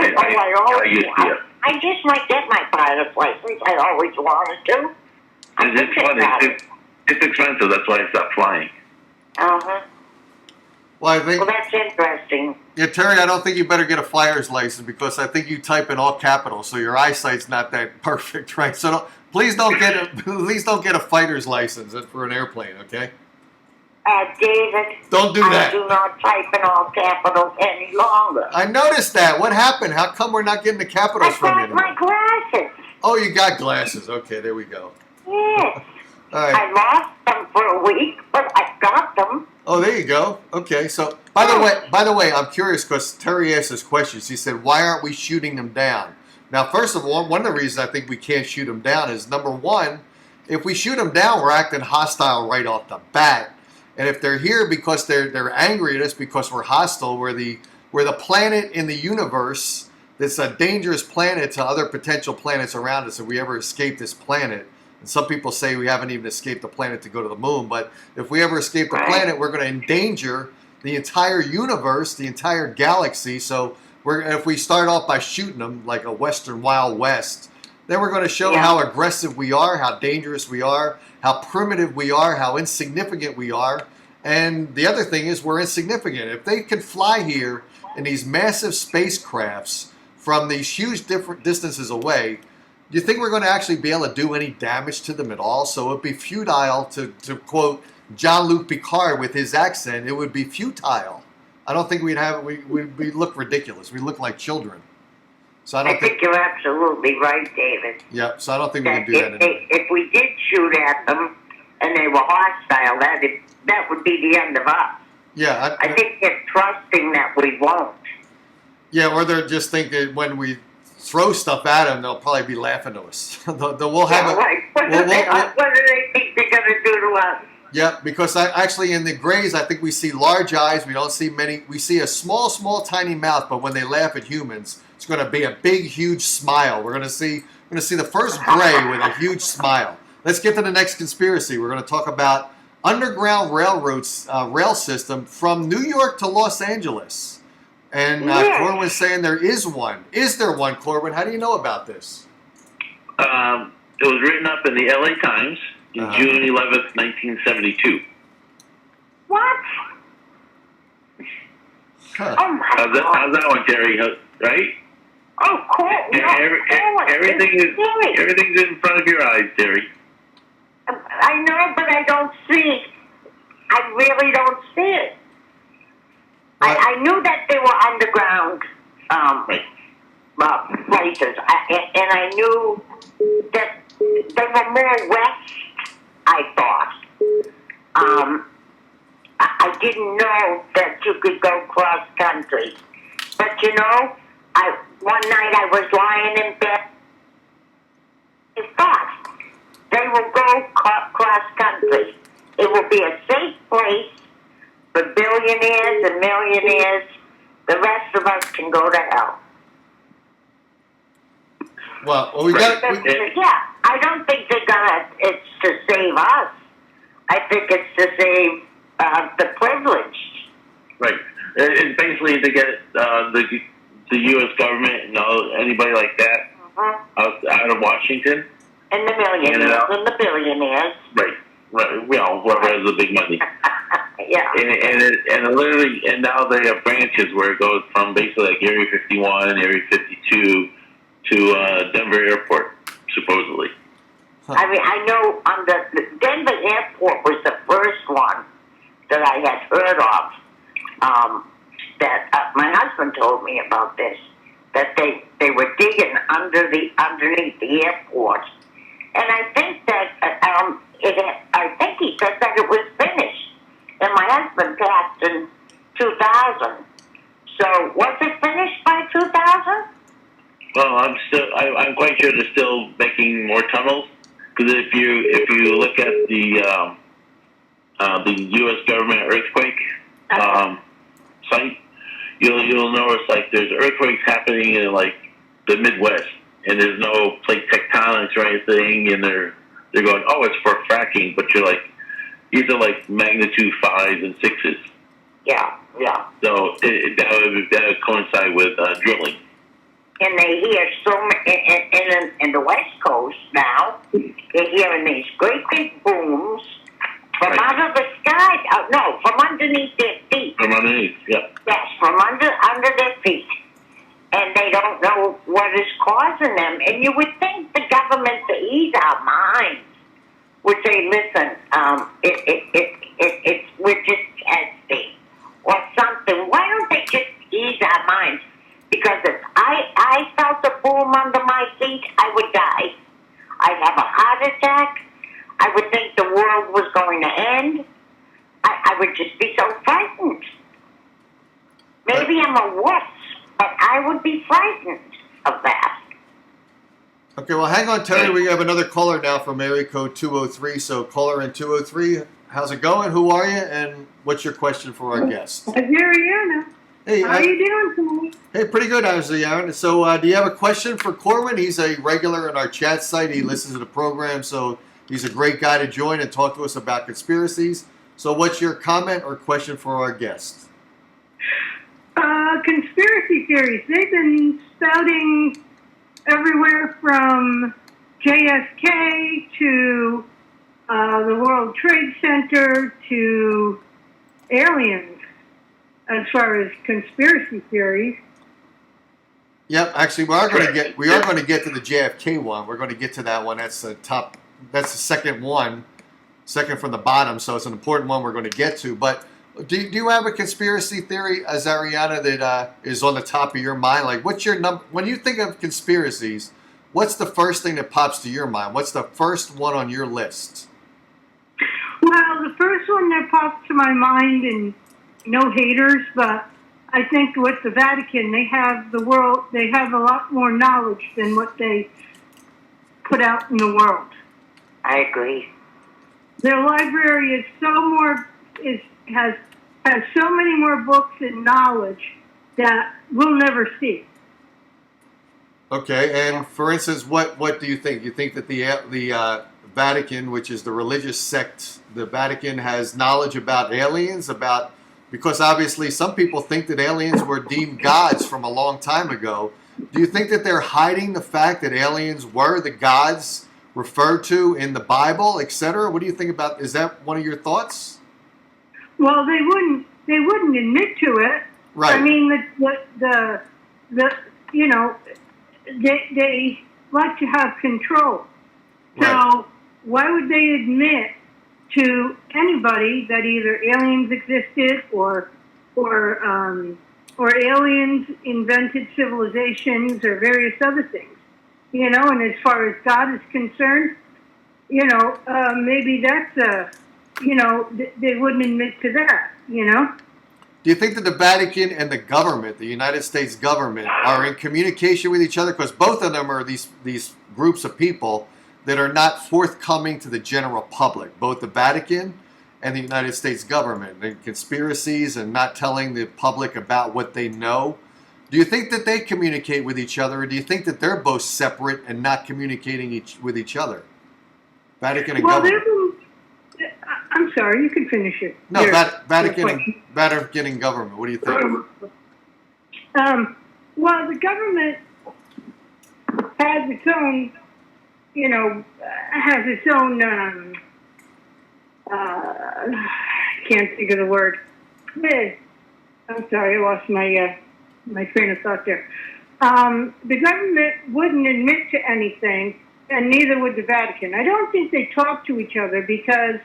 I just might get my pilot's license. I always wanted to. It's funny. It's expensive. That's why I stopped flying. Well, that's interesting. Yeah, Terry, I don't think you better get a flyer's license because I think you type in all capitals, so your eyesight's not that perfect, right? So please don't get a fighter's license for an airplane, okay? David, don't do that. I do not type in all capitals any longer. I noticed that. What happened? How come we're not getting the capitals from you anymore? I got my glasses. Oh, you got glasses. Okay, there we go. Yes. All right. I lost them for a week, but I got them. Oh, there you go. Okay, so by the way, I'm curious because Terry asked us questions. He said, "Why aren't we shooting them down?" Now, first of all, one of the reasons I think we can't shoot them down is number one, if we shoot them down, we're acting hostile right off the bat. And if they're here because they're angry at us because we're hostile, we're the planet in the universe that's a dangerous planet to other potential planets around us if we ever escape this planet. And some people say we haven't even escaped the planet to go to the moon. But if we ever escape the planet, we're going to endanger the entire universe, the entire galaxy. So if we start off by shooting them like a Western Wild West, then we're going to show how aggressive we are, how dangerous we are, how primitive we are, how insignificant we are. And the other thing is we're insignificant. If they can fly here in these massive spacecrafts from these huge different distances away, do you think we're going to actually be able to do any damage to them at all? So it would be futile to quote Jean-Luc Picard with his accent. It would be futile. I don't think we'd have. We look ridiculous. We look like children. So I think you're absolutely right, David. Yeah. So I don't think we can do that anymore. If we did shoot at them and they were hostile, that would be the end of us. Yeah. I think they're trusting that we won't. Yeah, or they're just thinking when we throw stuff at them, they'll probably be laughing to us. We'll have right. What do they think they're going to do to us? Yeah, because actually in the grays, I think we see large eyes. We don't see many. We see a small, tiny mouth. But when they laugh at humans, it's going to be a big, huge smile. We're going to see the first gray with a huge smile. Let's get to the next conspiracy. We're going to talk about underground railroads, rail system from New York to Los Angeles. And Corwyn was saying there is one. Is there one, Corwyn? How do you know about this? It was written up in the LA Times. June 11th, 1972. What? Huh. Oh my God. How's that one, Terry? Right? Oh, cool. Everything's in front of your eyes, Terry. I know, but I don't see it. I really don't see it. I knew that they were underground places, and I knew that they were more west. I thought. I didn't know that you could go cross country. But one night I was lying in bed. I thought they will go cross country. It will be a safe place for billionaires and millionaires. The rest of us can go to hell. Well, I don't think it's to save us. I think it's to save the privileged. Right. It's basically to get the U.S. government and anybody like that out of Washington. And the millionaires and the billionaires. Right. Whoever has the big money. Yeah. And now they have branches where it goes from basically like Area 51, Area 52 to Denver Airport, supposedly. I mean, I know the Denver Airport was the first one that I had heard of. That my husband told me about this. That they were digging underneath the airport, and I think that I think he said that it was finished. And my husband passed in 2000. So was it finished by 2000? Well, I'm quite sure they're still making more tunnels, because if you look at the U.S. government earthquake site, you'll notice like there's earthquakes happening in like the Midwest, and there's no plate tectonics or anything, and they're going, oh, it's for fracking, but you're like, these are like magnitude 5s and 6s. Yeah. So that would coincide with drilling. And they hear in the West Coast now, they're hearing these great big booms from out of the sky. No, from underneath their feet. From underneath, yeah. Yes, from under their feet. And they don't know what is causing them. And you would think the government, to ease our minds, would say, listen, we're just testing or something. Why don't they just ease our minds? Because if I felt a boom under my feet, I would die. I'd have a heart attack. I would think the world was going to end. I would just be so frightened. Maybe I'm a wuss, but I would be frightened of that. Okay, well, hang on, Terry. We have another caller now from area code 203. So, caller in 203, how's it going? Who are you? And what's your question for our guest? Ariana. Hey, how are you doing tonight? Hey, pretty good, Aaron. So, do you have a question for Corwyn? He's a regular in our chat site. He listens to the program, so he's a great guy to join and talk to us about conspiracies. So, what's your comment or question for our guest? Conspiracy theories. They've been spouting everywhere from JFK to the World Trade Center to aliens as far as conspiracy theories. Yep. Actually, we are going to get to the JFK one. We're going to get to that one. That's the top. That's the second one, second from the bottom. So it's an important one we're going to get to. But do you have a conspiracy theory, Azariana, that is on the top of your mind? Like, what's your number when you think of conspiracies? What's the first thing that pops to your mind? What's the first one on your list? Well, the first one that pops to my mind, and no haters, but I think with the Vatican, they have a lot more knowledge than what they put out in the world. I agree. Their library has so many more books and knowledge that we'll never see. Okay, and for instance, what do you think? You think that the Vatican, which is the religious sect, the Vatican has knowledge about aliens, because obviously some people think that aliens were deemed gods from a long time ago. Do you think that they're hiding the fact that aliens were the gods referred to in the Bible, etc.? What do you think about? Is that one of your thoughts? Well, they wouldn't admit to it. Right. I mean, they like to have control. Right. So why would they admit to anybody that either aliens existed or aliens invented civilizations or various other things? And as far as God is concerned, maybe that's they wouldn't admit to that. Do you think that the Vatican and the government, the United States government, are in communication with each other? Because both of them are these groups of people that are not forthcoming to the general public, both the Vatican and the United States government, and conspiracies and not telling the public about what they know. Do you think that they communicate with each other, or do you think that they're both separate and not communicating with each other? Vatican and government. I'm sorry, you can finish it. No, Vatican and government. What do you think? Well, the government has its own, can't think of the word. I'm sorry, I lost my train of thought there. The government wouldn't admit to anything, and neither would the Vatican. I don't think they talk to each other because,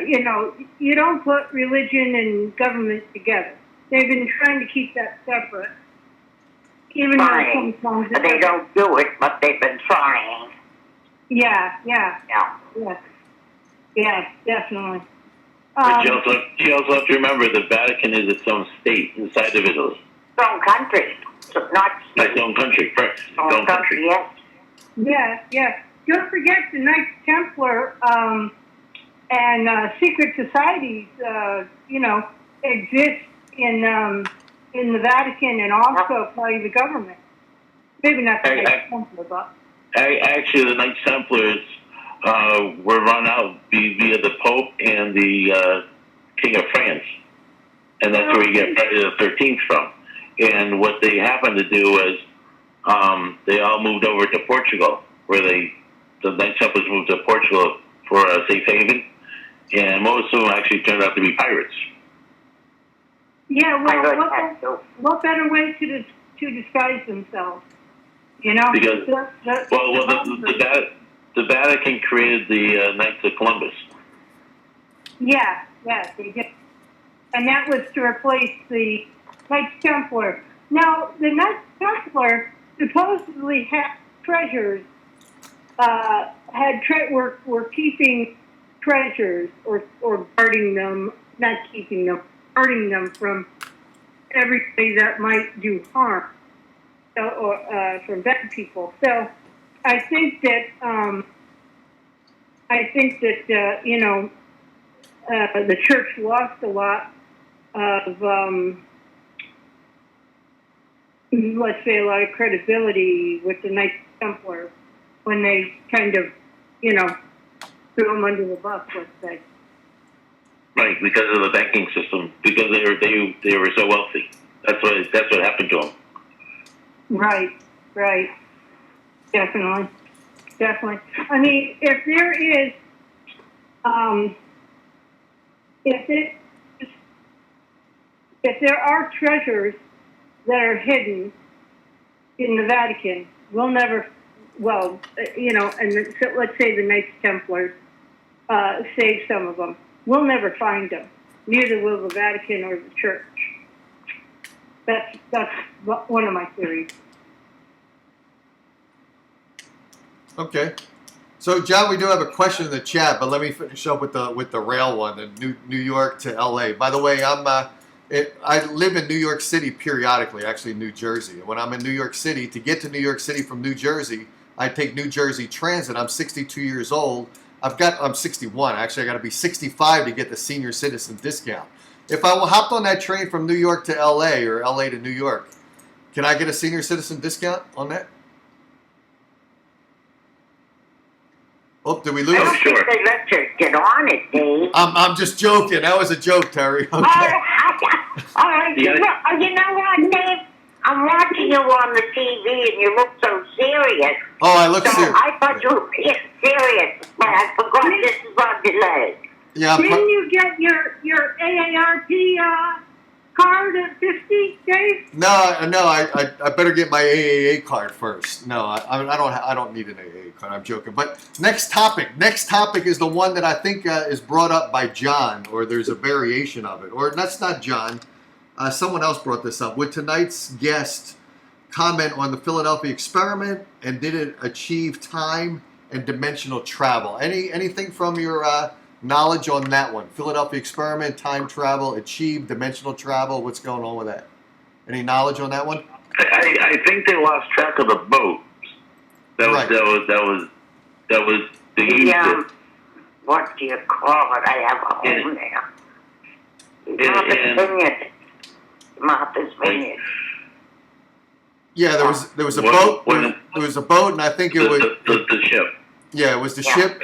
you don't put religion and government together. They've been trying to keep that separate. Even though sometimes they don't do it, but they've been trying. Yeah, definitely. But you also have to remember the Vatican is its own state inside of Italy. Its own country, so not its own country, correct? Its own country, yes. Yeah. Don't forget the Knights Templar and secret societies, exist in the Vatican and also by the government. Maybe not the Knights Templar, but actually, the Knights Templars were run out via the Pope and the King of France, and that's where you get Friday the 13th from. And what they happened to do was they all moved over to Portugal, where the Knights Templars moved to Portugal for a safe haven, and most of them actually turned out to be pirates. Yeah, well, what better way to disguise themselves? Because the Vatican created the Knights of Columbus. Yeah, they did, and that was to replace the Knights Templar. Now, the Knights Templar supposedly had treasures, were keeping treasures or guarding them, not keeping them, guarding them from everybody that might do harm, or from bad people. So I think that the church lost a lot of, let's say, a lot of credibility with the Knights Templar when they kind of, threw them under the bus, let's say. Right, because of the banking system, because they were so wealthy. That's what happened to them. Right. Definitely. I mean, if there is, if there are treasures that are hidden in the Vatican. We'll never, well, and so let's say the Knights Templars saved some of them. We'll never find them. Neither will the Vatican or the Church. That's one of my theories. Okay. So, John, we do have a question in the chat, but let me finish up with the rail one, the New York to L.A. By the way, I live in New York City periodically, actually New Jersey. And when I'm in New York City, to get to New York City from New Jersey, I take New Jersey Transit. I'm 62 years old. I'm 61. Actually, I got to be 65 to get the senior citizen discount. If I hopped on that train from New York to L.A. or L.A. to New York, can I get a senior citizen discount on that? Oh, did we lose? I don't think they let you get on it, Dave. I'm just joking. That was a joke, Terry. Okay. All right. You know what, Dave? I'm watching you on the TV, and you look so serious. Oh, I look serious. I thought you were being serious, but I forgot this is on delay. Yeah. Didn't you get your AARP card at 50, Dave? No. I better get my AAA card first. No, I don't need an AAA card. I'm joking. But next topic is the one that I think is brought up by John, or there's a variation of it, or that's not John. Someone else brought this up. Would tonight's guest comment on the Philadelphia experiment, and did it achieve time and dimensional travel? Anything from your knowledge on that one? Philadelphia experiment, time travel, achieved dimensional travel. What's going on with that? Any knowledge on that one? I think they lost track of the boat. That was the What do you call it? I have a home there. Martha's Vineyard. Yeah, there was a boat. There was a boat, and I think it was the ship. Yeah, it was the ship.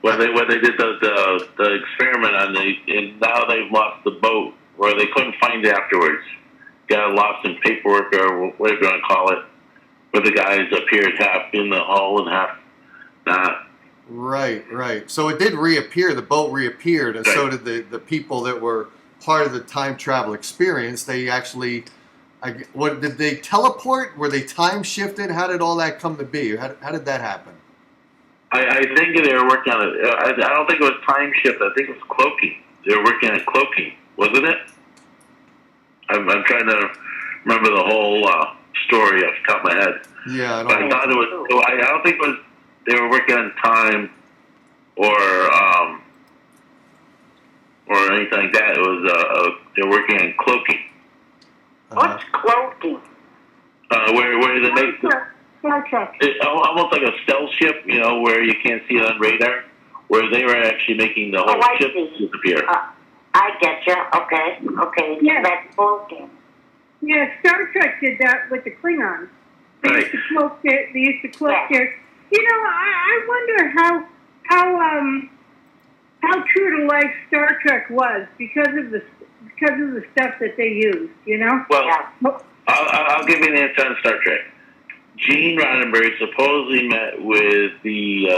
Where they did the experiment on and now they've lost the boat, where they couldn't find it afterwards. Got lost in paperwork, or whatever you want to call it, where the guys appeared half in the hull and half not. Right. So it did reappear. The boat reappeared, and so did the people that were part of the time travel experience. They actually, what did they teleport? Were they time shifted? How did all that come to be? How did that happen? I think they were working on it. I don't think it was time shift. I think it was cloaking. They were working on cloaking, wasn't it? I'm trying to remember the whole story off the top of my head. Yeah, I thought it was. I don't think it was. They were working on time, or anything like that. It was they were working on cloaking. What's cloaking? Where they make Star Trek. almost like a stealth ship, where you can't see it on radar. Where they were actually making the whole ship disappear. I get you. Okay. Yeah. That's cloaking. Yeah, Star Trek did that with the Klingons. They used to cloak their. I wonder how true to life Star Trek was because of the stuff that they used. Well, I'll give you an answer on Star Trek. Gene Roddenberry supposedly met with the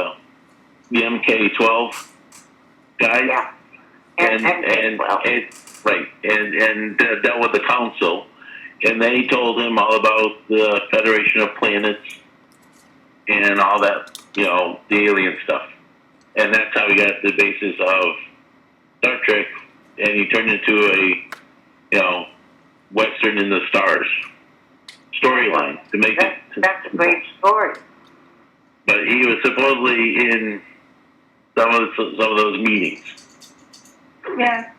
MK12 guys. Yeah. And dealt with the council, and they told him all about the Federation of Planets and all that, the alien stuff, and that's how he got the basis of Star Trek, and he turned into a Western in the Stars storyline to make it. That's a great story. But he was supposedly in some of those meetings. Yeah,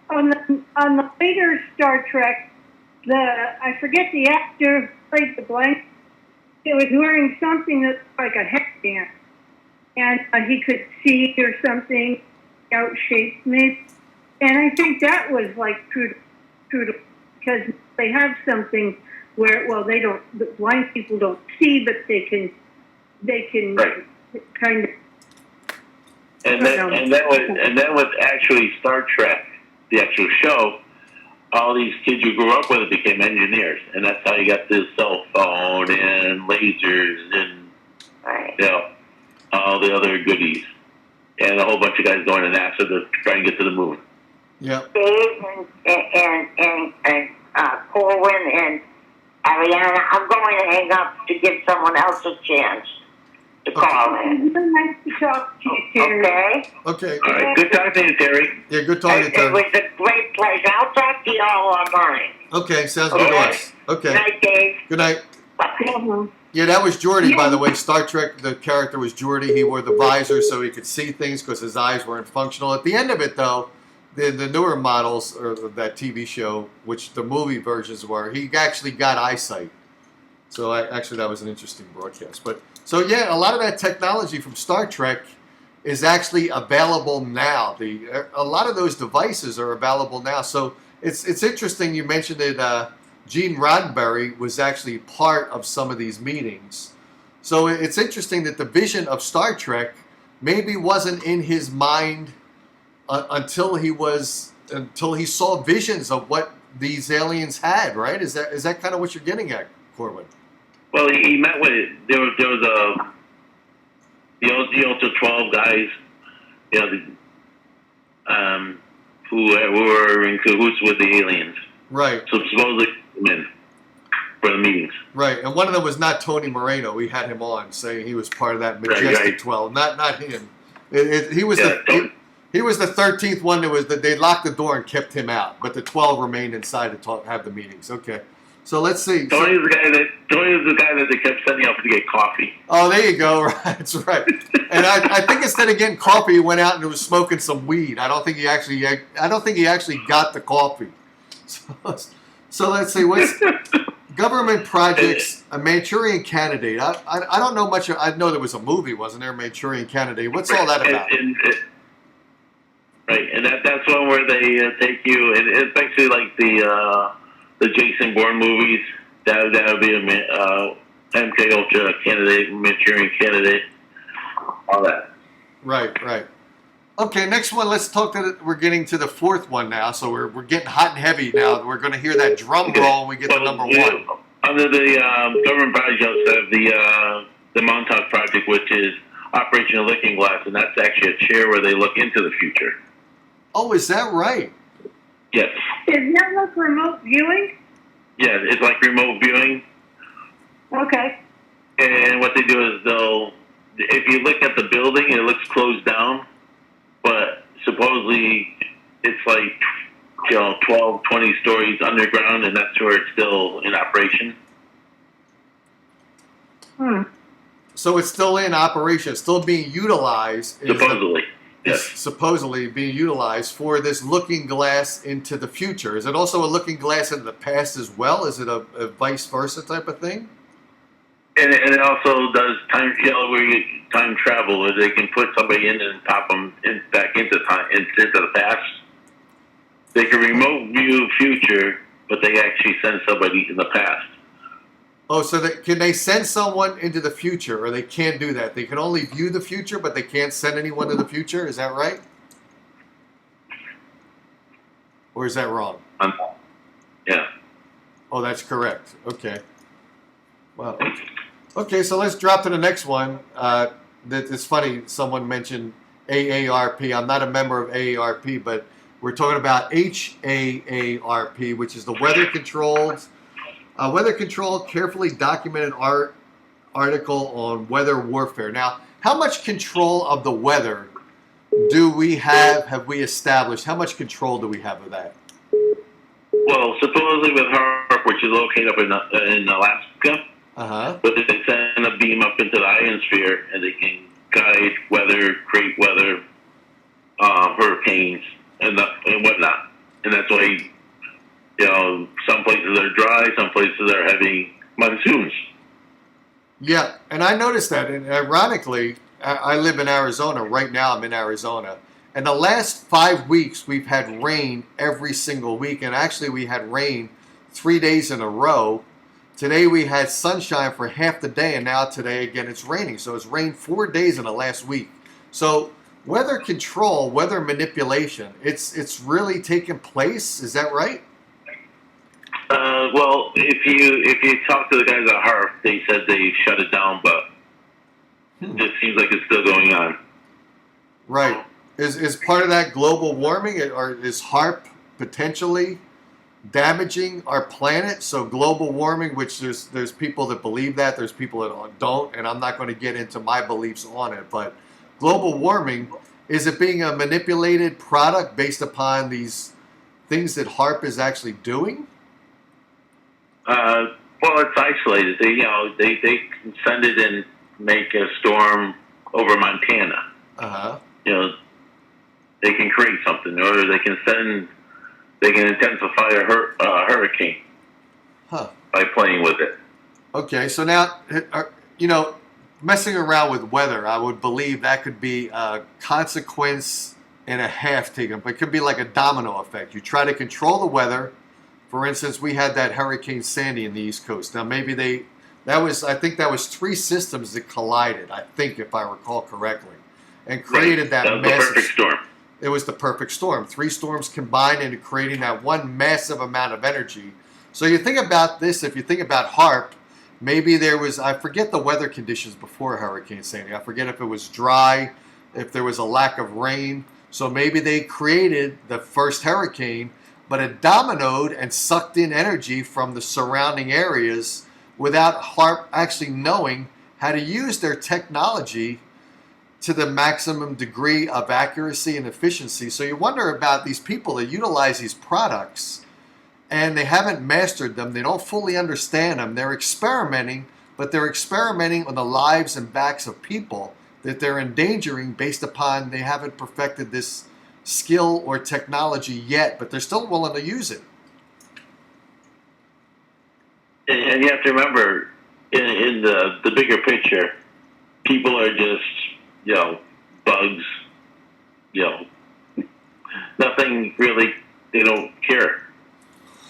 on the later Star Trek, I forget the actor who played the blank. He was wearing something that's like a headband, and he could see or something, out shaped maybe. And I think that was like true to because they have something where the blind people don't see, but they can kind of. And then with actually Star Trek, the actual show, all these kids who grew up with it became engineers, and that's how you got this cell phone and lasers and all the other goodies, and a whole bunch of guys going to NASA to try and get to the moon. Yeah. Dave and Corwyn and Ariana. I'm going to hang up to give someone else a chance to call in. Nice to talk to you, Terry. Okay? Okay. All right. Good talking to you, Terry. Yeah, good talking to you, It Terry. was a great pleasure. I'll talk to you all online. Okay, sounds good to Okay. us. Good Okay. night, Dave. Good night. Uh-huh. Yeah, that was Geordie, by the way. Star Trek, the character was Geordie. He wore the visor so he could see things because his eyes weren't functional. At the end of it, though, the newer models, or that TV show, which the movie versions were, he actually got eyesight. So actually, that was an interesting broadcast. But so yeah, a lot of that technology from Star Trek is actually available now. A lot of those devices are available now. So it's interesting you mentioned that Gene Roddenberry was actually part of some of these meetings. So it's interesting that the vision of Star Trek maybe wasn't in his mind until he saw visions of what these aliens had. Right? Is that kind of what you're getting at, Corwyn? Well, he met with there was the Ultra 12 guys, you know, who were in cahoots with the aliens. Right. So supposedly in for the meetings. Right, and one of them was not Tony Moreno. We had him on saying he was part of that majestic Right. 12. Not him. He was Yeah, he was the 13th one that was that they locked the door and kept him out, but the 12 remained inside to have the meetings. Okay, so let's see. Tony was the guy that they kept sending out to get coffee. Oh, there you go. Right, that's right. And I think instead of getting coffee, he went out and was smoking some weed. I don't think he actually got the coffee. So let's see what's government projects. A Manchurian Candidate. I don't know much. I know there was a movie, wasn't there? Manchurian Candidate. What's all that about? Right, and that's one where they take you, and it's actually like the Jason Bourne movies. That would be a MKULTRA candidate, Manchurian Candidate, all that. Right. Okay, next one. Let's talk we're getting to the fourth one now, so we're getting hot and heavy now. We're going to hear that drum roll when we get to number one. Under the government projects of the Montauk project, which is Operation Looking Glass, and that's actually a chair where they look into the future. Oh, is that right? Yes. Is that like remote viewing? Yeah, it's like remote viewing. Okay. And what they do is if you look at the building, it looks closed down, but supposedly it's like 12, 20 stories underground, and that's where it's still in operation. So it's still in operation, it's still being utilized. Supposedly. Yes. Supposedly being utilized for this looking glass into the future. Is it also a looking glass into the past as well? Is it a vice versa type of thing? And it also does time travel, where they can put somebody in and pop them back into the past. They can remote view future, but they actually send somebody in the past. Oh, so can they send someone into the future, or they can't do that? They can only view the future, but they can't send anyone to the future? Is that right? Or is that wrong? Yeah. Oh, that's correct. Okay. Well, okay, so let's drop to the next one. It's funny, someone mentioned AARP. I'm not a member of AARP, but we're talking about HAARP, which is the Weather Controlled, Carefully Documented Article on Weather Warfare. Now, how much control of the weather have we established? How much control do we have of that? Well, supposedly with HAARP, which is located up in Alaska, but they send a beam up into the ionosphere, and they can guide weather, create weather, hurricanes, and whatnot. And that's why, some places are dry, some places are heavy monsoons. Yeah, and I noticed that. And ironically, I live in Arizona. Right now, I'm in Arizona. And the last 5 weeks, we've had rain every single week. And actually, we had rain 3 days in a row. Today, we had sunshine for half the day. And now today, again, it's raining. So it's rained 4 days in the last week. So weather control, weather manipulation, it's really taking place. Is that right? Well, if you talk to the guys at HAARP, they said they shut it down, but it seems like it's still going on. Right. Is part of that global warming, or is HAARP potentially damaging our planet. So global warming, which there's people that believe that, there's people that don't, and I'm not going to get into my beliefs on it. But global warming, is it being a manipulated product based upon these things that HAARP is actually doing? Well, it's isolated. They can send it and make a storm over Montana. They can create something, or they can intensify a hurricane by playing with it. Okay, so now, messing around with weather, I would believe that could be a consequence and a half taken, but it could be like a domino effect. You try to control the weather. For instance, we had that Hurricane Sandy in the East Coast. Now, maybe I think that was 3 systems that collided, I think, if I recall correctly, and created that was massive the perfect storm. It was the perfect storm. 3 storms combined into creating that one massive amount of energy. So you think about this, if you think about HAARP, maybe there was, I forget the weather conditions before Hurricane Sandy. I forget if it was dry, if there was a lack of rain. So maybe they created the first hurricane, but it dominoed and sucked in energy from the surrounding areas without HAARP actually knowing how to use their technology to the maximum degree of accuracy and efficiency. So you wonder about these people that utilize these products and they haven't mastered them. They don't fully understand them. They're experimenting, but they're experimenting on the lives and backs of people that they're endangering based upon they haven't perfected this skill or technology yet, but they're still willing to use it. And you have to remember, in the bigger picture, people are just, bugs, nothing really, they don't care.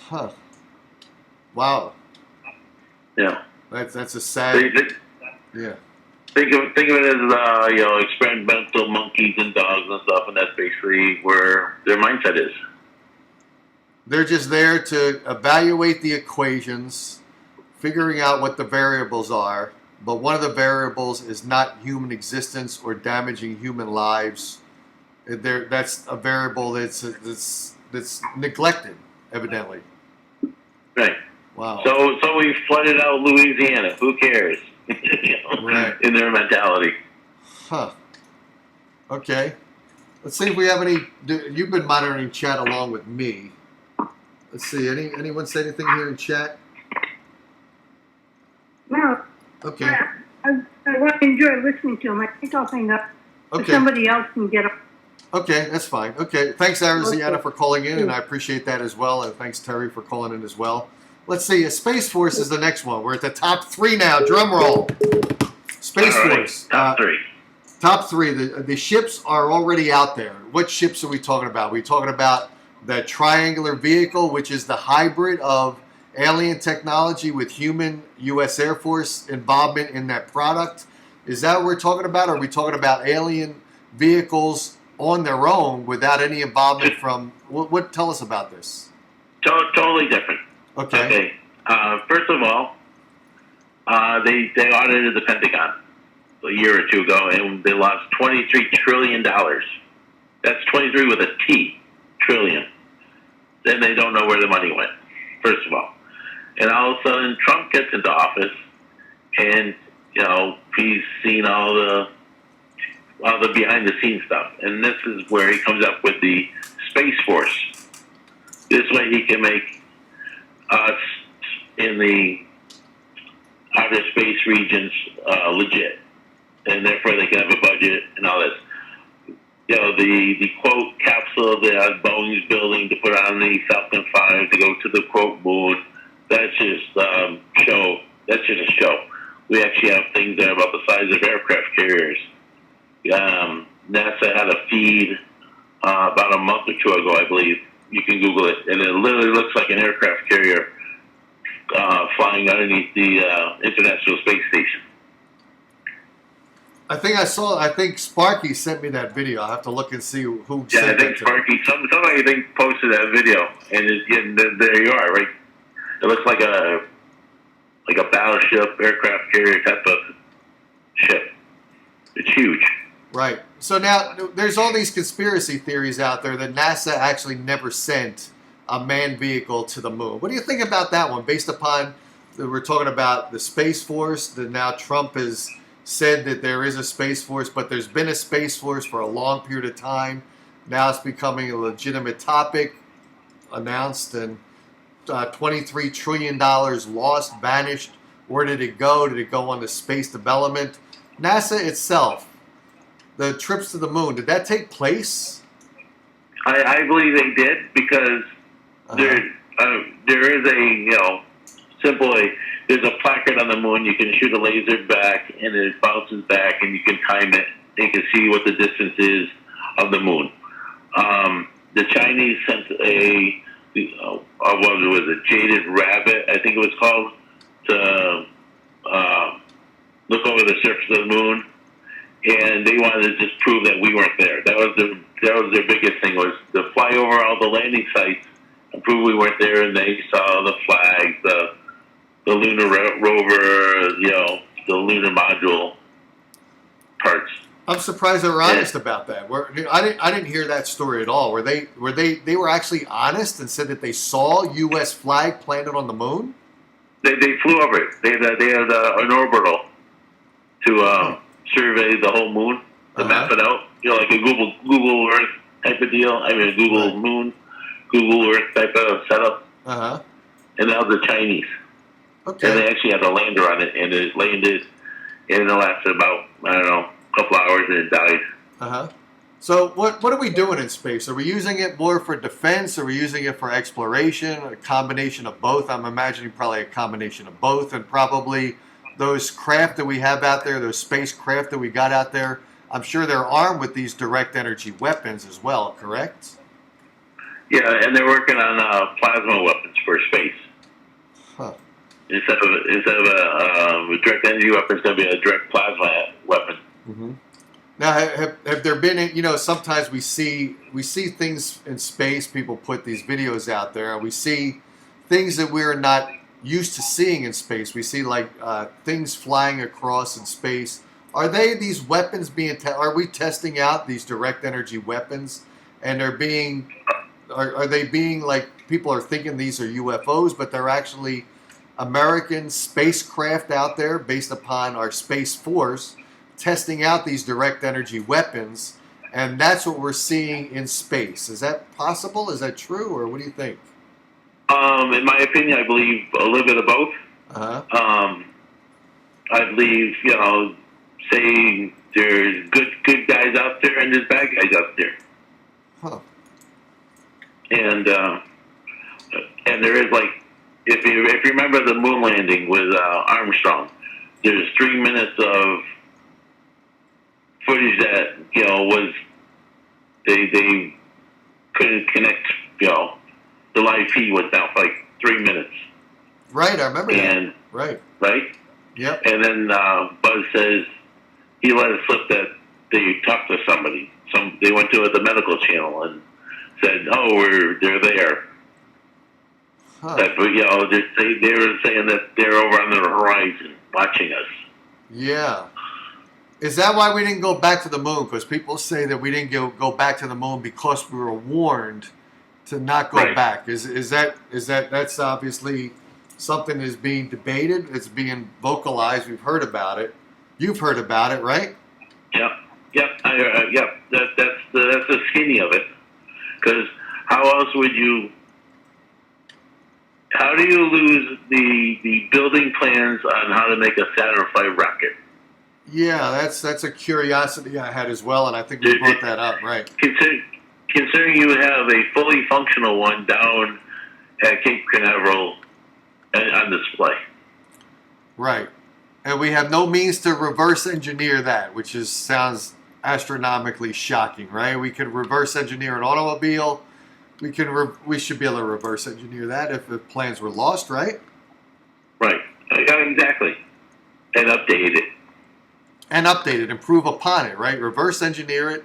Huh. Wow. Yeah. That's a sad... yeah. Think of it as, experimental monkeys and dogs and stuff, and that's basically where their mindset is. They're just there to evaluate the equations, figuring out what the variables are, but one of the variables is not human existence or damaging human lives. That's a variable that's neglected, evidently. Right. Wow. So we flooded out Louisiana. Who cares? Right. In their mentality. Huh. Okay. Let's see if we have any. You've been monitoring chat along with me. Let's see. Anyone say anything here in chat? No. Okay. I really enjoy listening to them. I think I'll hang up. So somebody else can get them. Okay, that's fine. Okay. Thanks, Ariziana, for calling in, and I appreciate that as well. And thanks, Terry, for calling in as well. Let's see. Space Force is the next one. We're at the top 3 now. Drum roll. Space Force. Top 3. Top 3. The ships are already out there. What ships are we talking about? We're talking about the triangular vehicle, which is the hybrid of alien technology with human U.S. Air Force involvement in that product. Is that what we're talking about? Or are we talking about alien vehicles on their own without any involvement from... What tell us about this? Totally different. Okay. First of all, they audited the Pentagon a year or 2 ago, and they lost $23 trillion. That's 23 with a T, trillion. Then they don't know where the money went, first of all. And all of a sudden, Trump gets into office, and, he's seen all the behind-the-scenes stuff. And this is where he comes up with the Space Force. This way he can make us in the outer space regions legit, and therefore they can have a budget and all this. The quote capsule that Boeing's building to put on the Falcon 5 to go to the quote moon. That's just show. That's just a show. We actually have things that are about the size of aircraft carriers. NASA had a feed about a month or 2 ago, I believe. You can Google it, and it literally looks like an aircraft carrier flying underneath the International Space Station. I think Sparky sent me that video. I'll have to look and see who Yeah, sent I think that Sparky, somebody posted that video, and there you are, right? It looks like a battleship, aircraft carrier type of ship. It's huge. Right. So now there's all these conspiracy theories out there that NASA actually never sent a manned vehicle to the moon. What do you think about that one? Based upon, we're talking about the Space Force, that now Trump has said that there is a Space Force, but there's been a Space Force for a long period of time. Now it's becoming a legitimate topic, announced, and $23 trillion lost, vanished. Where did it go? Did it go on to space development? NASA itself, the trips to the moon, did that take place? I believe they did, because there is a, simple, there's a placard on the moon. You can shoot a laser back, and it bounces back, and you can time it. You can see what the distance is of the moon. The Chinese sent what was it, Jaded Rabbit, I think it was called, to look over the surface of the moon, and they wanted to just prove that we weren't there. That was their biggest thing, was to fly over all the landing sites and prove we weren't there, and they saw the flags, the lunar rover, the lunar module parts. I'm surprised they were honest about that. I didn't hear that story at all. They were actually honest and said that they saw U.S. flag planted on the moon? They flew over it. They had an orbital to survey the whole moon, to map it out. Like a Google Earth type of deal. I mean, a Google Moon, Google Earth type of setup. And that was the Chinese. Okay. And they actually had a lander on it, and it landed, and it lasted about, I don't know, a couple hours, and it died. So what are we doing in space? Are we using it more for defense? Are we using it for exploration? A combination of both? I'm imagining probably a combination of both, and probably those craft that we have out there, those spacecraft that we got out there, I'm sure they're armed with these direct energy weapons as well, correct? Yeah, and they're working on plasma weapons for space. Instead of a direct energy weapon, it's going to be a direct plasma weapon. Now, have there been, sometimes we see things in space, people put these videos out there, and we see things that we're not used to seeing in space. We see things flying across in space. Are these weapons are we testing out these direct energy weapons, and are they being like, people are thinking these are UFOs, but they're actually American spacecraft out there based upon our Space Force testing out these direct energy weapons, and that's what we're seeing in space. Is that possible? Is that true, or what do you think? In my opinion, I believe a little bit of both. I believe, saying there's good guys out there and there's bad guys out there. And there is, if you remember the moon landing with Armstrong, there's 3 minutes of footage that was they couldn't connect. The live feed was down for 3 minutes. Right, I remember that. Right. Yep. And then Buzz says he let it slip that they talked to somebody. They went to the medical channel and said, they're there. But they were saying that they're over on the horizon watching us. Yeah. Is that why we didn't go back to the moon? Because people say that we didn't go back to the moon because we were warned to not go back. Is that's obviously something that is being debated. It's being vocalized. We've heard about it. You've heard about it, right? Yep. That's the skinny of it. Because how else would you? How do you lose the building plans on how to make a Saturn V rocket? Yeah, that's a curiosity I had as well, and I think we brought that up, right? Considering you have a fully functional one down at Cape Canaveral on display. Right. And we have no means to reverse engineer that, which sounds astronomically shocking, right? We could reverse engineer an automobile. We should be able to reverse engineer that if the plans were lost, right? Right. Exactly. And update it. Improve upon it, right? Reverse engineer it,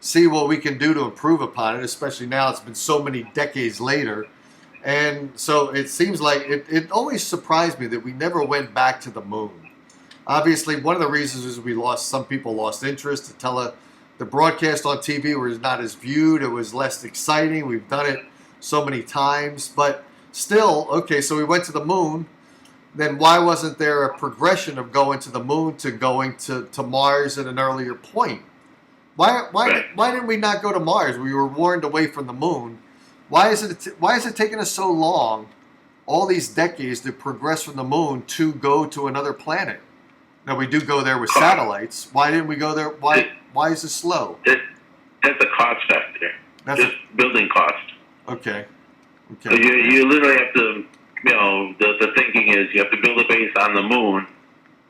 see what we can do to improve upon it, especially now it's been so many decades later. And so it seems like it always surprised me that we never went back to the moon. Obviously, one of the reasons is some people lost interest. The broadcast on TV was not as viewed. It was less exciting. We've done it so many times, but still, okay, so we went to the moon. Then why wasn't there a progression of going to the moon to going to Mars at an earlier point? Why didn't we not go to Mars? We were warned away from the moon. Why is it taking us so long, all these decades, to progress from the moon to go to another planet? Now we do go there with satellites. Why didn't we go there? Why is it slow? That's a cost factor. Just building cost. Okay. So you literally have to, the thinking is you have to build a base on the moon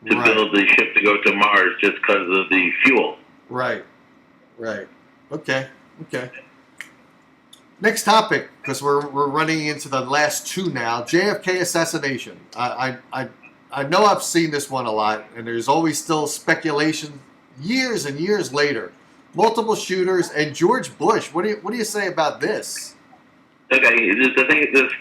to build the ship to go to Mars just because of the fuel. Right. Okay. Next topic, because we're running into the last two now. JFK assassination. I know I've seen this one a lot, and there's always still speculation years and years later. Multiple shooters and George Bush. What do you say about this? Okay, the thing is,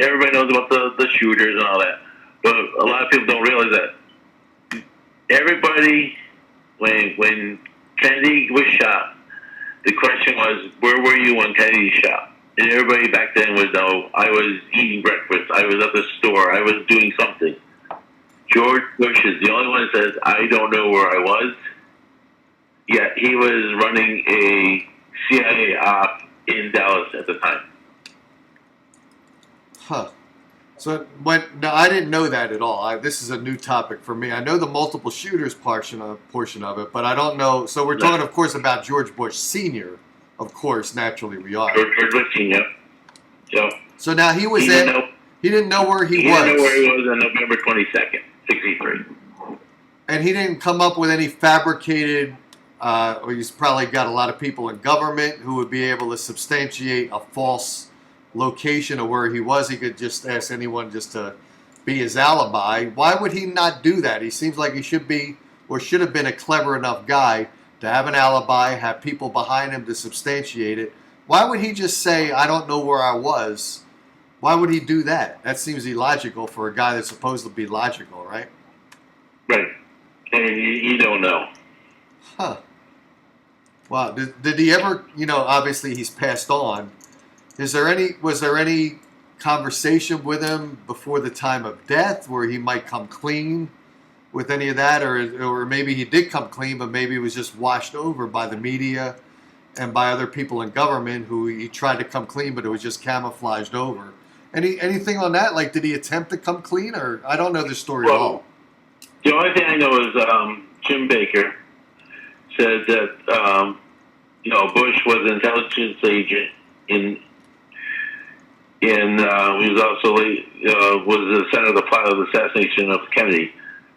everybody knows about the shooters and all that, but a lot of people don't realize that everybody, when Kennedy was shot, the question was, where were you when Kennedy shot? And everybody back then was, I was eating breakfast, I was at the store, I was doing something. George Bush is the only one that says, I don't know where I was, yet he was running a CIA op in Dallas at the time. Huh. So no, I didn't know that at all. This is a new topic for me. I know the multiple shooters portion of it, but I don't know. So we're talking, of course, about George Bush Sr. Of course, naturally we are. George Bush Sr. So now he was there. He didn't know where he was. He didn't know where he was on November 22nd, 63. And he didn't come up with any fabricated. Or he's probably got a lot of people in government who would be able to substantiate a false location of where he was. He could just ask anyone just to be his alibi. Why would he not do that? He seems like he should be, or should have been, a clever enough guy to have an alibi, have people behind him to substantiate it. Why would he just say, I don't know where I was? Why would he do that? That seems illogical for a guy that's supposed to be logical, right? Right. And you don't know. Huh. Wow. Did he ever, obviously he's passed on. Was there any conversation with him before the time of death where he might come clean with any of that? Or maybe he did come clean, but maybe it was just washed over by the media and by other people in government who he tried to come clean, but it was just camouflaged over. Anything on that? Like, did he attempt to come clean? Or I don't know the story at all. The only thing I know is Jim Baker said that Bush was an intelligence agent he was also was the center of the plot of the assassination of Kennedy,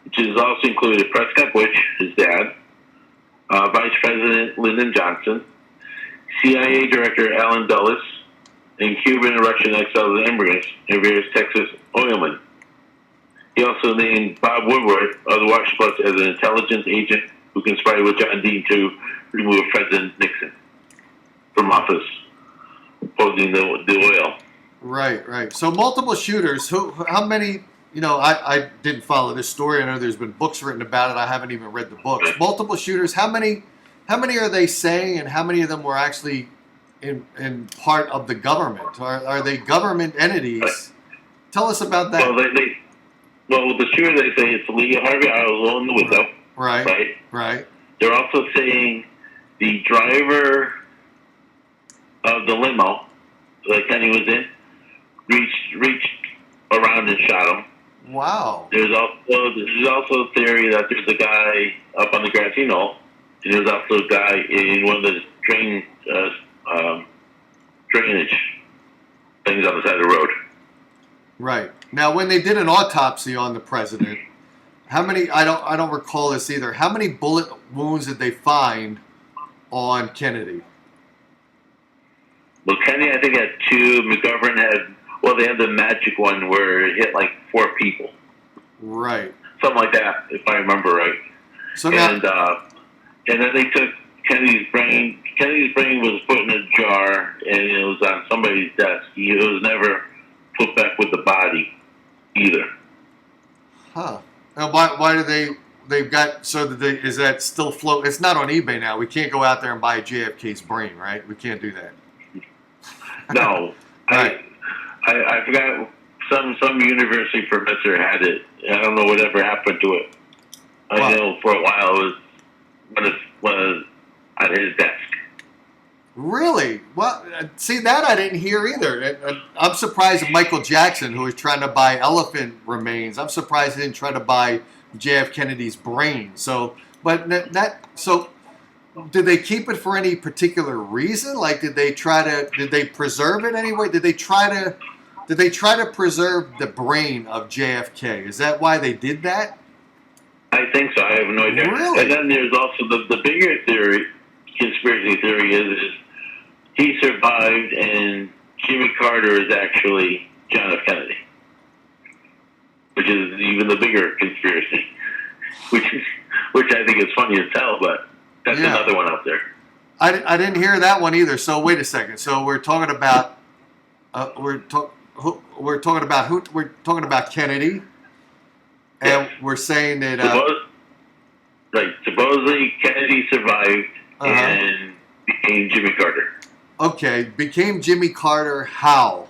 which is also included Prescott Bush, his dad, Vice President Lyndon Johnson, CIA Director Allen Dulles, and Cuban and Russian exiled immigrants and various Texas oilmen. He also named Bob Woodward of the Washington Post as an intelligence agent who conspired with John Dean to remove President Nixon from office, opposing the oil. Right. So multiple shooters. How many? I didn't follow this story. I know there's been books written about it. I haven't even read the books. Multiple shooters. How many are they saying, and how many of them were actually in part of the government? Are they government entities? Tell us about that. Well, the shooter, they say it's Lee Harvey Oswald in the window. Right. They're also saying the driver of the limo that Kenny was in reached around and shot him. Wow. There's also a theory that there's a guy up on the grassy knoll, and there's also a guy in one of the drainage things on the side of the road. Right. Now, when they did an autopsy on the president, how many? I don't recall this either. How many bullet wounds did they find on Kennedy? Well, Kennedy, I think, had 2. McGovern had. Well, they had the magic one where it hit like 4 people. Right. Something like that, if I remember right. So now, and then they took Kennedy's brain. Kennedy's brain was put in a jar, and it was on somebody's desk. It was never put back with the body either. Huh. Now, why do they've got, so that is that still float? It's not on eBay now. We can't go out there and buy JFK's brain, right? We can't do that. No. Right. I forgot some university professor had it. I don't know whatever happened to it. I know for a while it was on his desk. Really? Well, see, that I didn't hear either. I'm surprised that Michael Jackson, who was trying to buy elephant remains, I'm surprised he didn't try to buy J.F. Kennedy's brain. So, did they keep it for any particular reason? Like, did they preserve it anyway? Did they try to preserve the brain of JFK? Is that why they did that? I think so. I have no idea. Really? And then there's also the bigger conspiracy theory is he survived and Jimmy Carter is actually John F. Kennedy, which is even the bigger conspiracy, which I think is funny as hell, but that's another one out there. I didn't hear that one either. So wait a second. So we're talking about we're talking about Kennedy, and we're saying that supposedly Kennedy survived and became Jimmy Carter. Okay, became Jimmy Carter. How?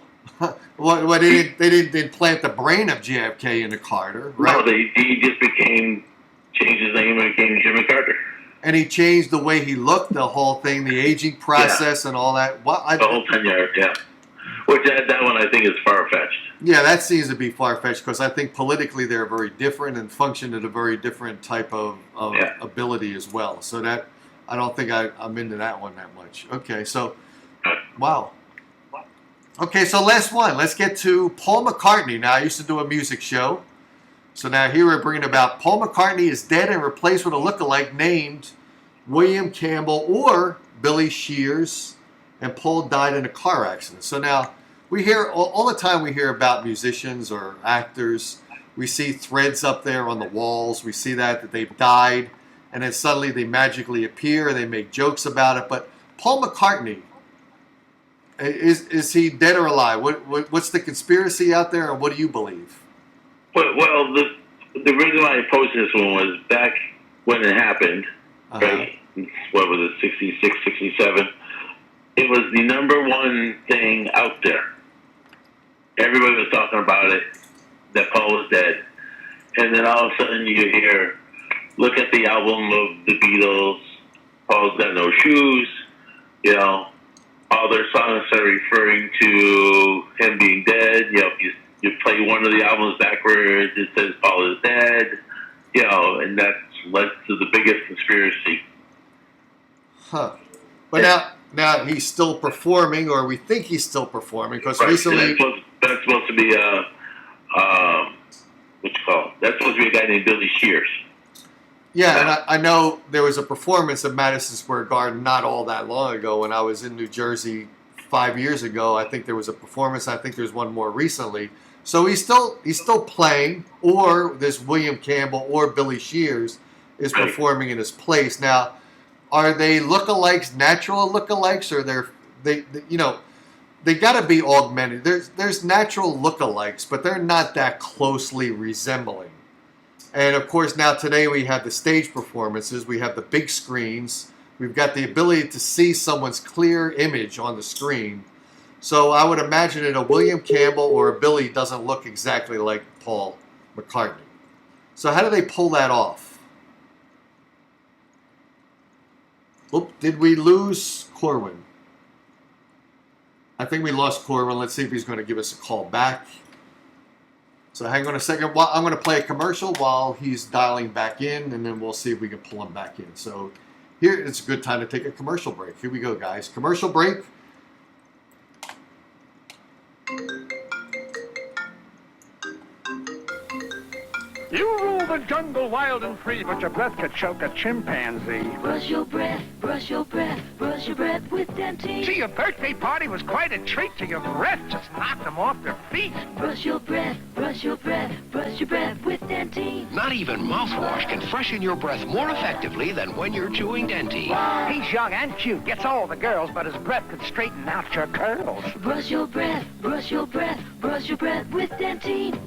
What they didn't implant the brain of JFK into Carter, right? No, he just changed his name and became Jimmy Carter. And he changed the way he looked, the whole thing, the aging process and all that. The whole 10 yards, yeah. Which that one I think is far-fetched. Yeah, that seems to be far-fetched because I think politically they're very different and function at a very different type of ability as well. So that I don't think I'm into that one that much. Okay, so wow. Okay, so last one. Let's get to Paul McCartney. Now, I used to do a music show. So now here we're bringing about Paul McCartney is dead and replaced with a lookalike named William Campbell or Billy Shears, and Paul died in a car accident. So now we hear all the time we hear about musicians or actors. We see threads up there on the walls. We see that they've died, and then suddenly they magically appear and they make jokes about it. But Paul McCartney, is he dead or alive? What's the conspiracy out there, and what do you believe? Well, the reason why I posted this one was back when it happened, right? What was it, 66, 67? It was the number one thing out there. Everybody was talking about it, that Paul was dead. And then all of a sudden you hear, look at the album of the Beatles, Paul's got no shoes, all their songs are referring to him being dead. You play one of the albums backwards, it says Paul is dead, and that's led to the biggest conspiracy. Huh. But now he's still performing, or we think he's still performing, because recently... That's supposed to be that's supposed to be a guy named Billy Shears. Yeah, and I know there was a performance at Madison Square Garden not all that long ago when I was in New Jersey 5 years ago. I think there was a performance. I think there's one more recently. So he's still playing, or this William Campbell or Billy Shears is performing in his place. Now, are they lookalikes, natural lookalikes, or they got to be augmented? There's natural lookalikes, but they're not that closely resembling. And of course, now today we have the stage performances, we have the big screens, we've got the ability to see someone's clear image on the screen. So I would imagine that a William Campbell or a Billy doesn't look exactly like Paul McCartney. So how do they pull that off? Oop, did we lose Corwyn? I think we lost Corwyn. Let's see if he's going to give us a call back. So hang on a second. Well, I'm going to play a commercial while he's dialing back in, and then we'll see if we can pull him back in. So here, it's a good time to take a commercial break. Here we go, guys. Commercial break. You rule the jungle wild and free, but your breath could choke a chimpanzee. Brush your breath, brush your breath, brush your breath with Dentine. Gee, your birthday party was quite a treat to your breath. Just knocked them off their feet. Brush your breath, brush your breath, brush your breath with Dentine. Not even mouthwash can freshen your breath more effectively than when you're chewing Dentine. He's young and cute, gets all the girls, but his breath could straighten out your curls. Brush your breath, brush your breath, brush your breath with Dentine.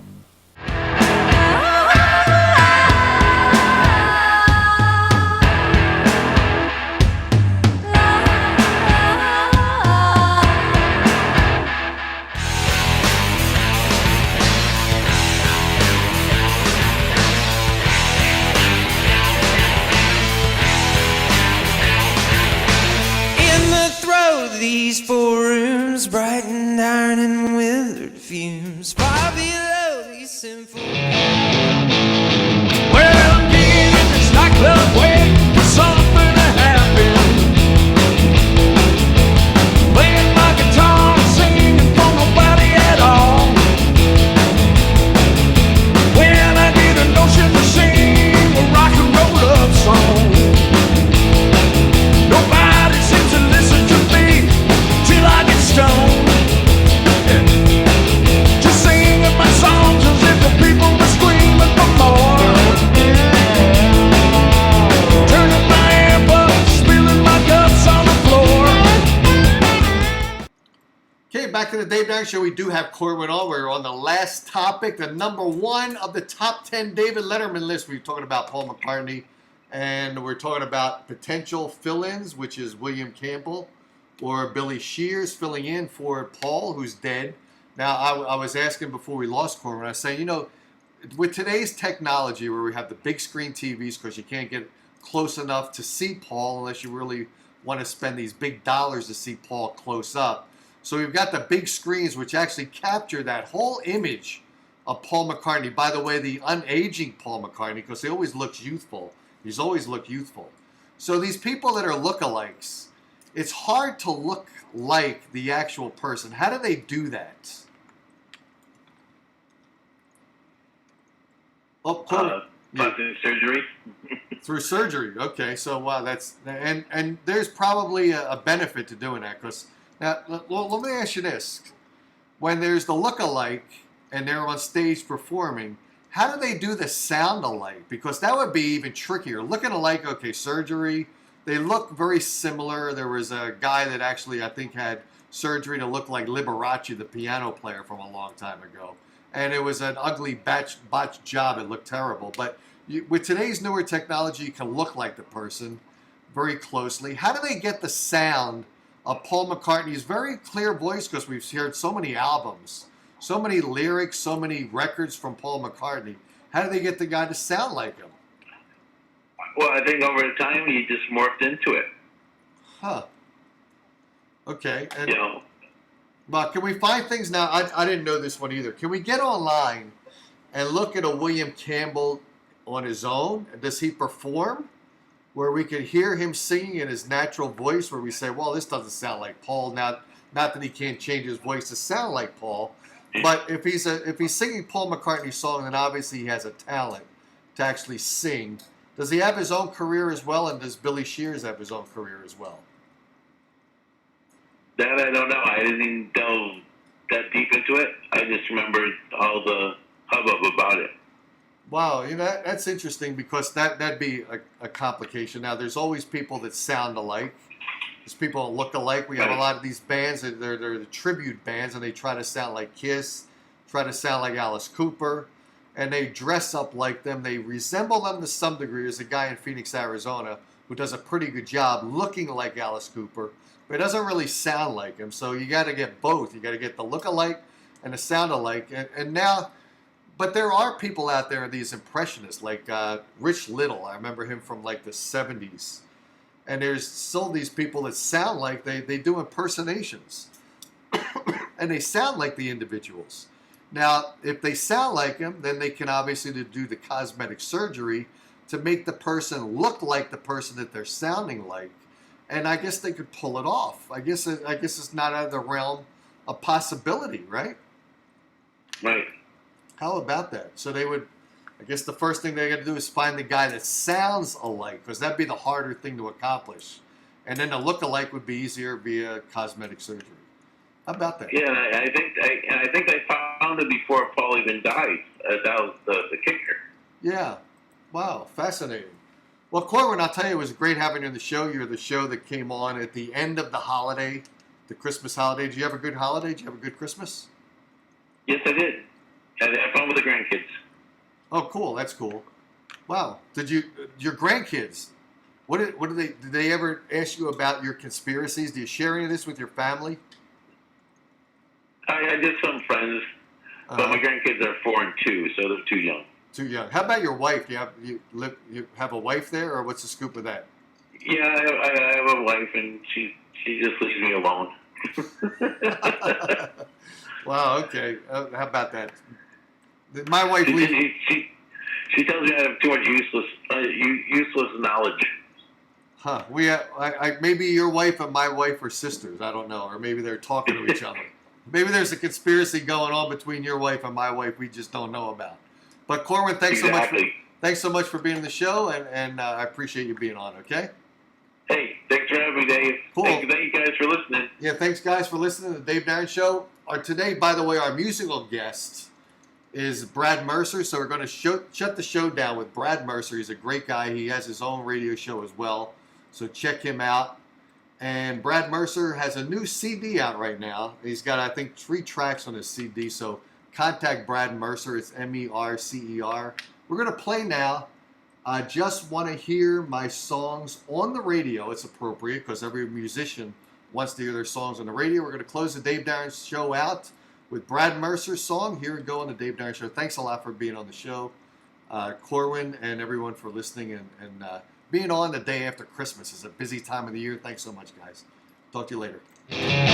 dancing for. Well, again, in this nightclub waiting for something to happen. Playing my guitar, singing for nobody at all. When I get a notion to sing a rock and roll love song, nobody seems to listen to me till I get stoned. Just singing my songs as if the people were screaming for more. Turning my amp up, spilling my guts on the floor. Okay, back to the Dave Dyer Show. We do have Corwyn on. We're on the last topic, the number one of the top 10 David Letterman list. We're talking about Paul McCartney, and we're talking about potential fill-ins, which is William Campbell or Billy Shears filling in for Paul, who's dead. Now, I was asking before we lost Corwyn, I was saying, you know, with today's technology where we have the big screen TVs, because you can't get close enough to see Paul unless you really want to spend these big dollars to see Paul close up. So we've got the big screens which actually capture that whole image of Paul McCartney. By the way, the unaging Paul McCartney, because he always looks youthful. He's always looked youthful. So these people that are lookalikes, it's hard to look like the actual person. How do they do that? Oh, Plastic surgery. Through surgery. Okay, so wow, that's and there's probably a benefit to doing that, because now let me ask you this: when there's the look-alike and they're on stage performing, how do they do the sound alike? Because that would be even trickier. Looking alike, okay, surgery. They look very similar. There was a guy that actually I think had surgery to look like Liberace, the piano player from a long time ago. And it was an ugly botched job. It looked terrible. But with today's newer technology, you can look like the person very closely. How do they get the sound of Paul McCartney's very clear voice? Because we've heard so many albums, so many lyrics, so many records from Paul McCartney. How do they get the guy to sound like him? Well, I think over time he just morphed into it. Huh. Okay. And, you know. But can we find things now? I didn't know this one either. Can we get online and look at a William Campbell on his own? Does he perform? Where we could hear him singing in his natural voice, where we say, well, this doesn't sound like Paul. Not that he can't change his voice to sound like Paul. But if he's singing Paul McCartney's song, then obviously he has a talent to actually sing. Does he have his own career as well? And does Billy Shears have his own career as well? That I don't know. I didn't even delve that deep into it. I just remembered all the hubbub about it. Wow, you know, that's interesting, because that'd be a complication. Now, there's always people that sound alike. There's people that look alike. We have a lot of these bands that they're the tribute bands, and they try to sound like Kiss, try to sound like Alice Cooper, and they dress up like them. They resemble them to some degree. There's a guy in Phoenix, Arizona, who does a pretty good job looking like Alice Cooper, but it doesn't really sound like him. So you got to get both. You got to get the look-alike and the sound-alike. And now, but there are people out there, these impressionists, like Rich Little. I remember him from like the 70s. And there's still these people that sound like they do impersonations. And they sound like the individuals. Now, if they sound like him, then they can obviously do the cosmetic surgery to make the person look like the person that they're sounding like. And I guess they could pull it off. I guess it's not out of the realm of possibility, right? Right. How about that? So they would, I guess the first thing they got to do is find the guy that sounds alike, because that'd be the harder thing to accomplish. And then the look-alike would be easier via cosmetic surgery. How about that? Yeah, and I think I found it before Paul even died. That was the kicker. Yeah. Wow. Fascinating. Well, Corwyn, I'll tell you, it was great having you on the show. You're the show that came on at the end of the holiday, the Christmas holiday. Did you have a good holiday? Did you have a good Christmas? Yes, I did. I had fun with the grandkids. Oh, cool. That's cool. Wow. Your grandkids, did they ever ask you about your conspiracies? Do you share any of this with your family? I did some friends, but my grandkids are 4 and 2, so they're too young. Too young. How about your wife? Do you have a wife there, or what's the scoop with that? Yeah, I have a wife, and she just leaves me alone. Wow. Okay. How about that? My wife. She tells me I have too much useless knowledge. Huh? Maybe your wife and my wife are sisters. I don't know, or maybe they're talking to each other. Maybe there's a conspiracy going on between your wife and my wife we just don't know about. But Corwyn, thanks so much for being on the show, and I appreciate you being on. Okay. Hey, thanks for having me, Dave. Cool. Thank you guys for listening. Yeah, thanks guys for listening to the Dave Darren Show. Today, by the way, our musical guest is Brad Mercer, so we're going to shut the show down with Brad Mercer. He's a great guy. He has his own radio show as well, so check him out. And Brad Mercer has a new CD out right now. He's got, I think, 3 tracks on his CD, so contact Brad Mercer. It's Mercer. We're going to play now. I just want to hear my songs on the radio. It's appropriate because every musician wants to hear their songs on the radio. We're going to close the Dave Darren Show out with Brad Mercer's song. Here we go on the Dave Darren Show. Thanks a lot for being on the show, Corwyn, and everyone for listening and being on the day after Christmas. It's a busy time of the year. Thanks so much, guys. Talk to you later.